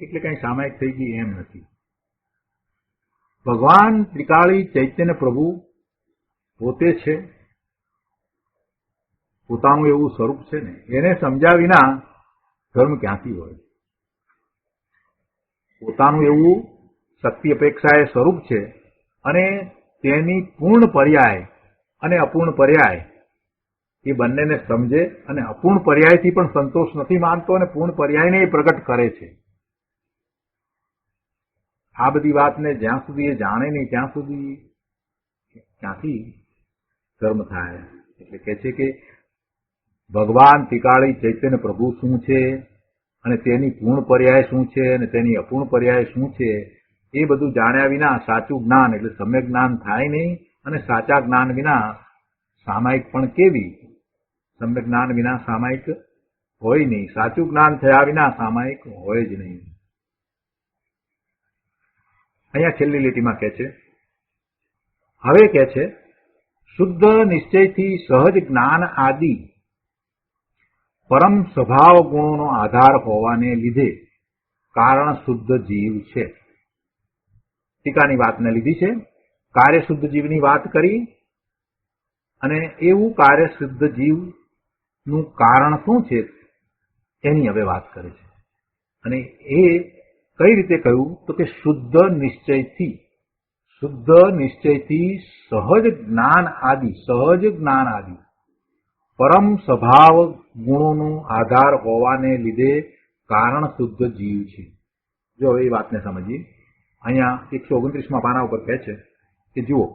એટલે કઈ સામાયિક થઈ ગઈ એમ નથી. ભગવાન ત્રિકાળી ચૈતન્ય પ્રભુ પોતે છે, પોતાનું એવું સ્વરૂપ છે ને, એને સમજ્યા વિના ધર્મ ક્યાંથી હોય? પોતાનું એવું શક્તિ અપેક્ષા એ સ્વરૂપ છે અને તેની પૂર્ણ પર્યાય અને અપૂર્ણ પર્યાય એ બંનેને સમજે અને અપૂર્ણ પર્યાયથી પણ સંતોષ નથી માનતો અને પૂર્ણ પર્યાયને એ પ્રગટ કરે છે. આ બધી વાતને જ્યાં સુધી એ જાણે નહીં ત્યાં સુધી ક્યાંથી ધર્મ થાય? એટલે કહે છે કે ભગવાન ત્રિકાળી ચૈતન્ય પ્રભુ શું છે અને તેની પૂર્ણ પર્યાય શું છે અને તેની અપૂર્ણ પર્યાય શું છે એ બધું જાણ્યા વિના સાચું જ્ઞાન એટલે સમ્યક જ્ઞાન થાય નહીં, અને સાચા જ્ઞાન વિના સામાયિક પણ કેવી? સમ્યક જ્ઞાન વિના સામાયિક હોય નહીં, સાચું જ્ઞાન થયા વિના સામાયિક હોય જ નહીં. અહીંયા છેલ્લી લીટીમાં કહે છે, હવે કહે છે શુદ્ધ નિશ્ચયથી સહજ જ્ઞાન આદિ પરમ સ્વભાવ ગુણોનો આધાર હોવાને લીધે કારણ શુદ્ધ જીવ છે. ટીકાની વાતને લીધી છે, કાર્ય શુદ્ધ જીવની વાત કરી અને એવું કાર્ય શુદ્ધ જીવનું કારણ શું છે એની હવે વાત કરે છે. અને એ કઈ રીતે કહ્યું તો કે શુદ્ધ નિશ્ચયથી સહજ જ્ઞાન આદિ પરમ સ્વભાવ ગુણોનો આધાર હોવાને લીધે કારણ શુદ્ધ જીવ છે. જો એ વાતને સમજીએ, અહીંયા 129માં પાના ઉપર કહે છે કે જુઓ,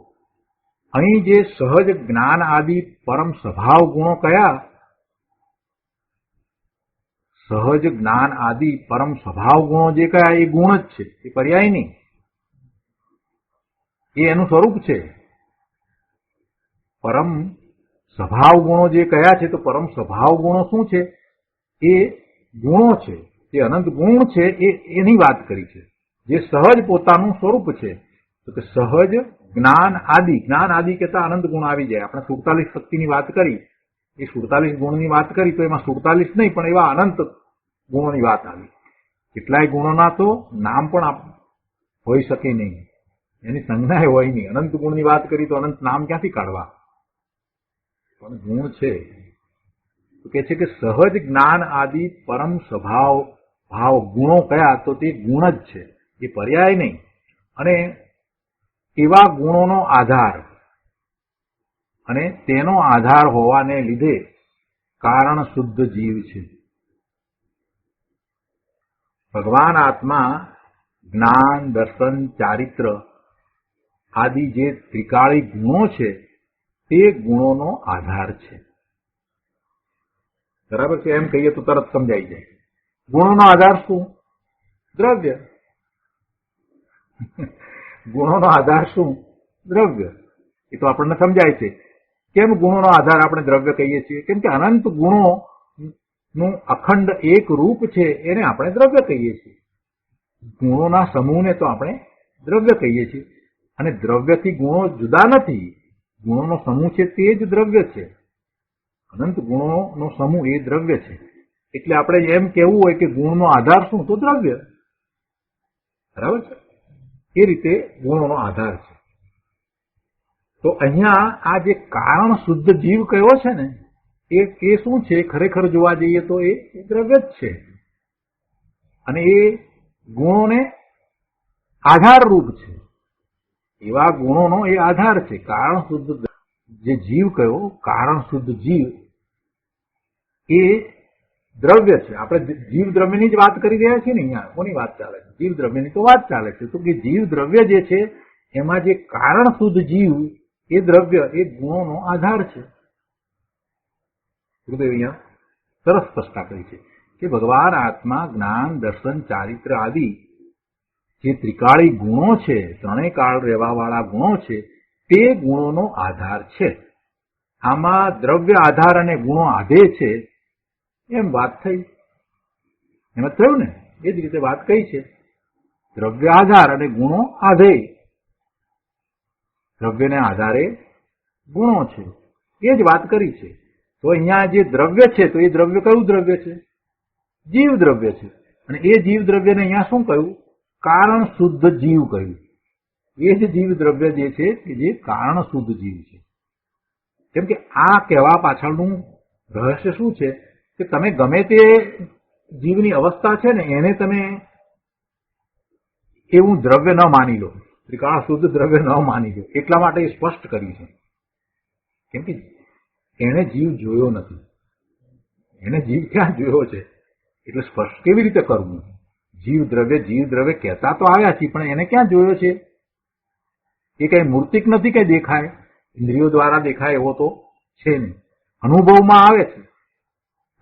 અહીં જે સહજ જ્ઞાન આદિ પરમ સ્વભાવ ગુણો કયા? સહજ જ્ઞાન આદિ પરમ સ્વભાવ ગુણો જે કયા એ ગુણ જ છે, એ પર્યાય નહીં, એ એનું સ્વરૂપ છે. પરમ સ્વભાવ ગુણો જે કયા છે તો પરમ સ્વભાવ ગુણો શું છે? એ ગુણો છે, એ અનંત ગુણ છે, એની વાત કરી છે, જે સહજ પોતાનું સ્વરૂપ છે. તો કે સહજ જ્ઞાન આદિ કહેતા અનંત ગુણ આવી જાય. આપણે 47 શક્તિની વાત કરી, એ 47 ગુણની વાત કરી તો એમાં 47 નહીં પણ એવા અનંત ગુણોની વાત આવી. કેટલાય ગુણોના તો નામ પણ હોઈ શકે નહીં, એની સંજ્ઞા હોય નહીં. અનંત ગુણની વાત કરી તો અનંત નામ ક્યાંથી કાઢવા? પણ ગુણ છે. તો કે છે કે સહજ જ્ઞાન આદિ પરમ સ્વભાવ ગુણો કયા? તો તે ગુણ જ છે, એ પર્યાય નહીં. અને એવા ગુણોનો આધાર અને તેનો આધાર હોવાને લીધે કારણ શુદ્ધ જીવ છે. ભગવાન આત્મા જ્ઞાન, દર્શન, ચારિત્ર આદિ જે ત્રિકાળી ગુણો છે તે ગુણોનો આધાર છે. બરાબર છે? એમ કહીએ તો તરત સમજાઈ જાય. ગુણોનો આધાર શું? દ્રવ્ય. ગુણોનો આધાર શું? દ્રવ્ય. એ તો આપણને સમજાય છે. કેમ ગુણોનો આધાર આપણે દ્રવ્ય કહીએ છીએ? કેમ કે અનંત ગુણોનું અખંડ એક રૂપ છે, એને આપણે દ્રવ્ય કહીએ છીએ. ગુણોના સમૂહને તો આપણે દ્રવ્ય કહીએ છીએ. અને દ્રવ્યથી ગુણો જુદા નથી, ગુણોનો સમૂહ છે તે જ દ્રવ્ય છે. અનંત ગુણોનો સમૂહ એ દ્રવ્ય છે. એટલે આપણે એમ કહેવું હોય કે ગુણનો આધાર શું? તો દ્રવ્ય. બરાબર છે? એ રીતે ગુણોનો આધાર છે. તો અહીંયા આ જે કારણ શુદ્ધ જીવ કયો છે ને, એ શું છે? ખરેખર જોવા જઈએ તો એ દ્રવ્ય જ છે. અને એ ગુણોને આધારરૂપ છે. એવા ગુણોનો એ આધાર છે. કારણ શુદ્ધ જે જીવ કયો, કારણ શુદ્ધ જીવ એ દ્રવ્ય છે. આપણે જીવ દ્રવ્યની જ વાત કરી રહ્યા છીએ ને. અહીંયા કોની વાત ચાલે છે? જીવ દ્રવ્યની તો વાત ચાલે છે. તો કે જીવ દ્રવ્ય જે છે એમાં જે કારણ શુદ્ધ જીવ એ દ્રવ્ય એ ગુણોનો આધાર છે. ગુરુદેવ અહીંયા સરસ સ્પષ્ટતા કરી છે કે ભગવાન આત્મા, જ્ઞાન, દર્શન, ચારિત્ર આદિ જે ત્રિકાળી ગુણો છે, ત્રણેય કાળ રહેવાવાળા ગુણો છે, તે ગુણોનો આધાર છે. આમાં દ્રવ્ય આધાર અને ગુણો આધે છે એમ વાત થઈ. એમ જ થયું ને? એ જ રીતે વાત કઈ છે. દ્રવ્ય આધાર અને ગુણો આધેય. દ્રવ્યને આધારે ગુણો છે એ જ વાત કરી છે. તો અહીંયા જે દ્રવ્ય છે તો એ દ્રવ્ય કયું દ્રવ્ય છે? જીવ દ્રવ્ય છે. અને એ જીવ દ્રવ્યને અહીંયા શું કહ્યું? કારણ શુદ્ધ જીવ કહ્યું. એ જ જીવ દ્રવ્ય જે છે કે જે કારણ શુદ્ધ જીવ છે. કેમ કે આ કહેવા પાછળનું રહસ્ય શું છે કે તમે ગમે તે જીવની અવસ્થા છે ને એને તમે એવું દ્રવ્ય ન માની લો, ત્રિકાળ શુદ્ધ દ્રવ્ય ન માની લો. એટલા માટે એ સ્પષ્ટ કર્યું છે. કેમ કે એને જીવ જોયો નથી. એને જીવ ક્યાં જોયો છે? એટલે સ્પષ્ટ કેવી રીતે કરવું? જીવ દ્રવ્ય કહેતા તો આવ્યા છીએ, પણ એને ક્યાં જોયો છે? એ કઈ મૂર્તિક નથી કઈ દેખાય, ઇન્દ્રિયો દ્વારા દેખાય એવો તો છે નહીં. અનુભવમાં આવે છે.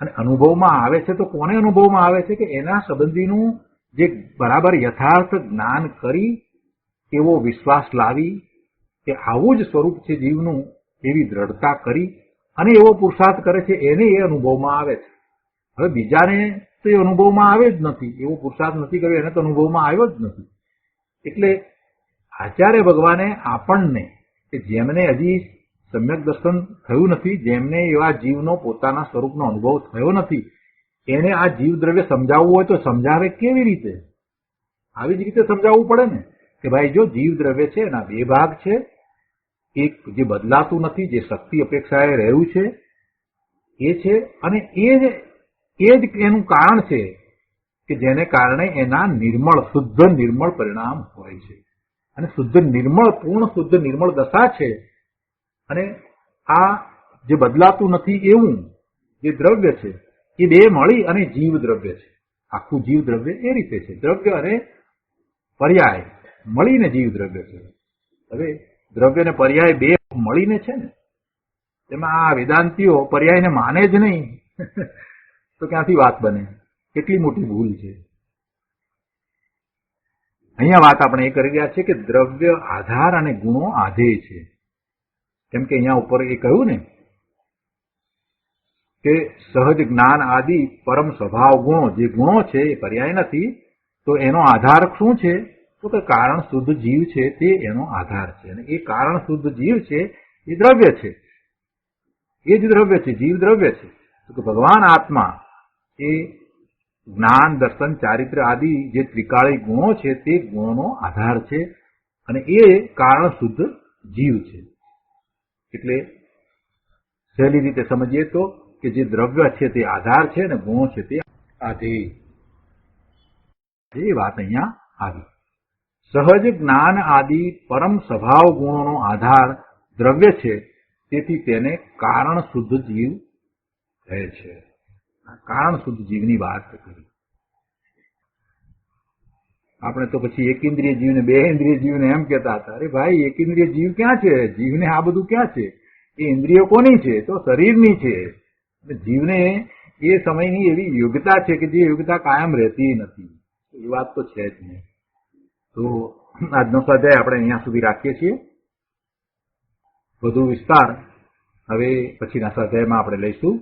અને અનુભવમાં આવે છે તો કોને અનુભવમાં આવે છે? કે એના સંબંધીનું જે બરાબર યથાર્થ જ્ઞાન કરી, એવો વિશ્વાસ લાવી કે આવું જ સ્વરૂપ છે જીવનું, એવી દ્રઢતા કરી અને એવો પુરુષાર્થ કરે છે, એને એ અનુભવમાં આવે છે. હવે બીજાને તો એ અનુભવમાં આવે જ નથી. એવો પુરુષાર્થ નથી કર્યો, એને તો અનુભવમાં આવ્યો જ નથી. એટલે આચાર્ય ભગવાને આપણને કે જેમને હજી સમ્યક દર્શન થયું નથી, જેમને એવા જીવનો પોતાના સ્વરૂપનો અનુભવ થયો નથી, એને આ જીવ દ્રવ્ય સમજાવવું હોય તો સમજાવે કેવી રીતે? આવી જ રીતે સમજાવવું પડે ને કે ભાઈ જો જીવ દ્રવ્ય છે એના બે ભાગ છે. એક જે બદલાતું નથી, જે શક્તિ અપેક્ષાએ રહ્યું છે એ છે, અને એ જ એનું કારણ છે કે જેને કારણે એના નિર્મળ, શુદ્ધ નિર્મળ પરિણામ હોય છે. અને શુદ્ધ નિર્મળ, પૂર્ણ શુદ્ધ નિર્મળ દશા છે. અને આ જે બદલાતું નથી એવું જે દ્રવ્ય છે એ બે મળી અને જીવ દ્રવ્ય છે. આખું જીવ દ્રવ્ય એ રીતે છે. દ્રવ્ય અને પર્યાય મળીને જીવ દ્રવ્ય છે. હવે દ્રવ્ય અને પર્યાય બે મળીને છે ને, તેમાં આ વેદાંતિઓ પર્યાયને માને જ નહીં તો ક્યાંથી વાત બને? કેટલી મોટી ભૂલ છે. અહીંયા વાત આપણે એ કરી રહ્યા છીએ કે દ્રવ્ય આધાર અને ગુણો આધેય છે. કેમ કે અહીંયા ઉપર એ કહ્યું ને કે સહજ જ્ઞાન આદિ પરમ સ્વભાવ ગુણો, જે ગુણો છે એ પર્યાય નથી, તો એનો આધાર શું છે? તો કે કારણ શુદ્ધ જીવ છે તે એનો આધાર છે. અને એ કારણ શુદ્ધ જીવ છે એ દ્રવ્ય છે. એ જ દ્રવ્ય છે, જીવ દ્રવ્ય છે. તો કે ભગવાન આત્મા એ જ્ઞાન, દર્શન, ચારિત્ર આદિ જે ત્રિકાળી ગુણો છે તે ગુણોનો આધાર છે. અને એ કારણ શુદ્ધ જીવ છે. એટલે સહેલી રીતે સમજીએ તો કે જે દ્રવ્ય છે તે આધાર છે અને ગુણો છે તે આધેય. એ વાત અહીંયા આવી. સહજ જ્ઞાન આદિ પરમ સ્વભાવ ગુણોનો આધાર દ્રવ્ય છે, તેથી તેને કારણ શુદ્ધ જીવ કહે છે. કારણ શુદ્ધ જીવની વાત કરી. આપણે તો પછી એક ઇન્દ્રિય જીવને, બે ઇન્દ્રિય જીવને એમ કહેતા હતા. અરે ભાઈ, એક ઇન્દ્રિય જીવ ક્યાં છે? જીવને આ બધું ક્યાં છે? એ ઇન્દ્રિયો કોની છે? તો શરીરની છે. જીવને એ સમયની એવી યોગ્યતા છે કે જે યોગ્યતા કાયમ રહેતી નથી. એ વાત તો છે જ નહીં. તો આજનો સ્વાધ્યાય આપણે અહીંયા સુધી રાખીએ છીએ. વધુ વિસ્તાર હવે પછીના સ્વાધ્યાયમાં આપણે લઈશું.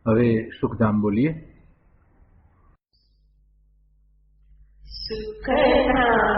હવે સુખધામ બોલીએ. સુખધામ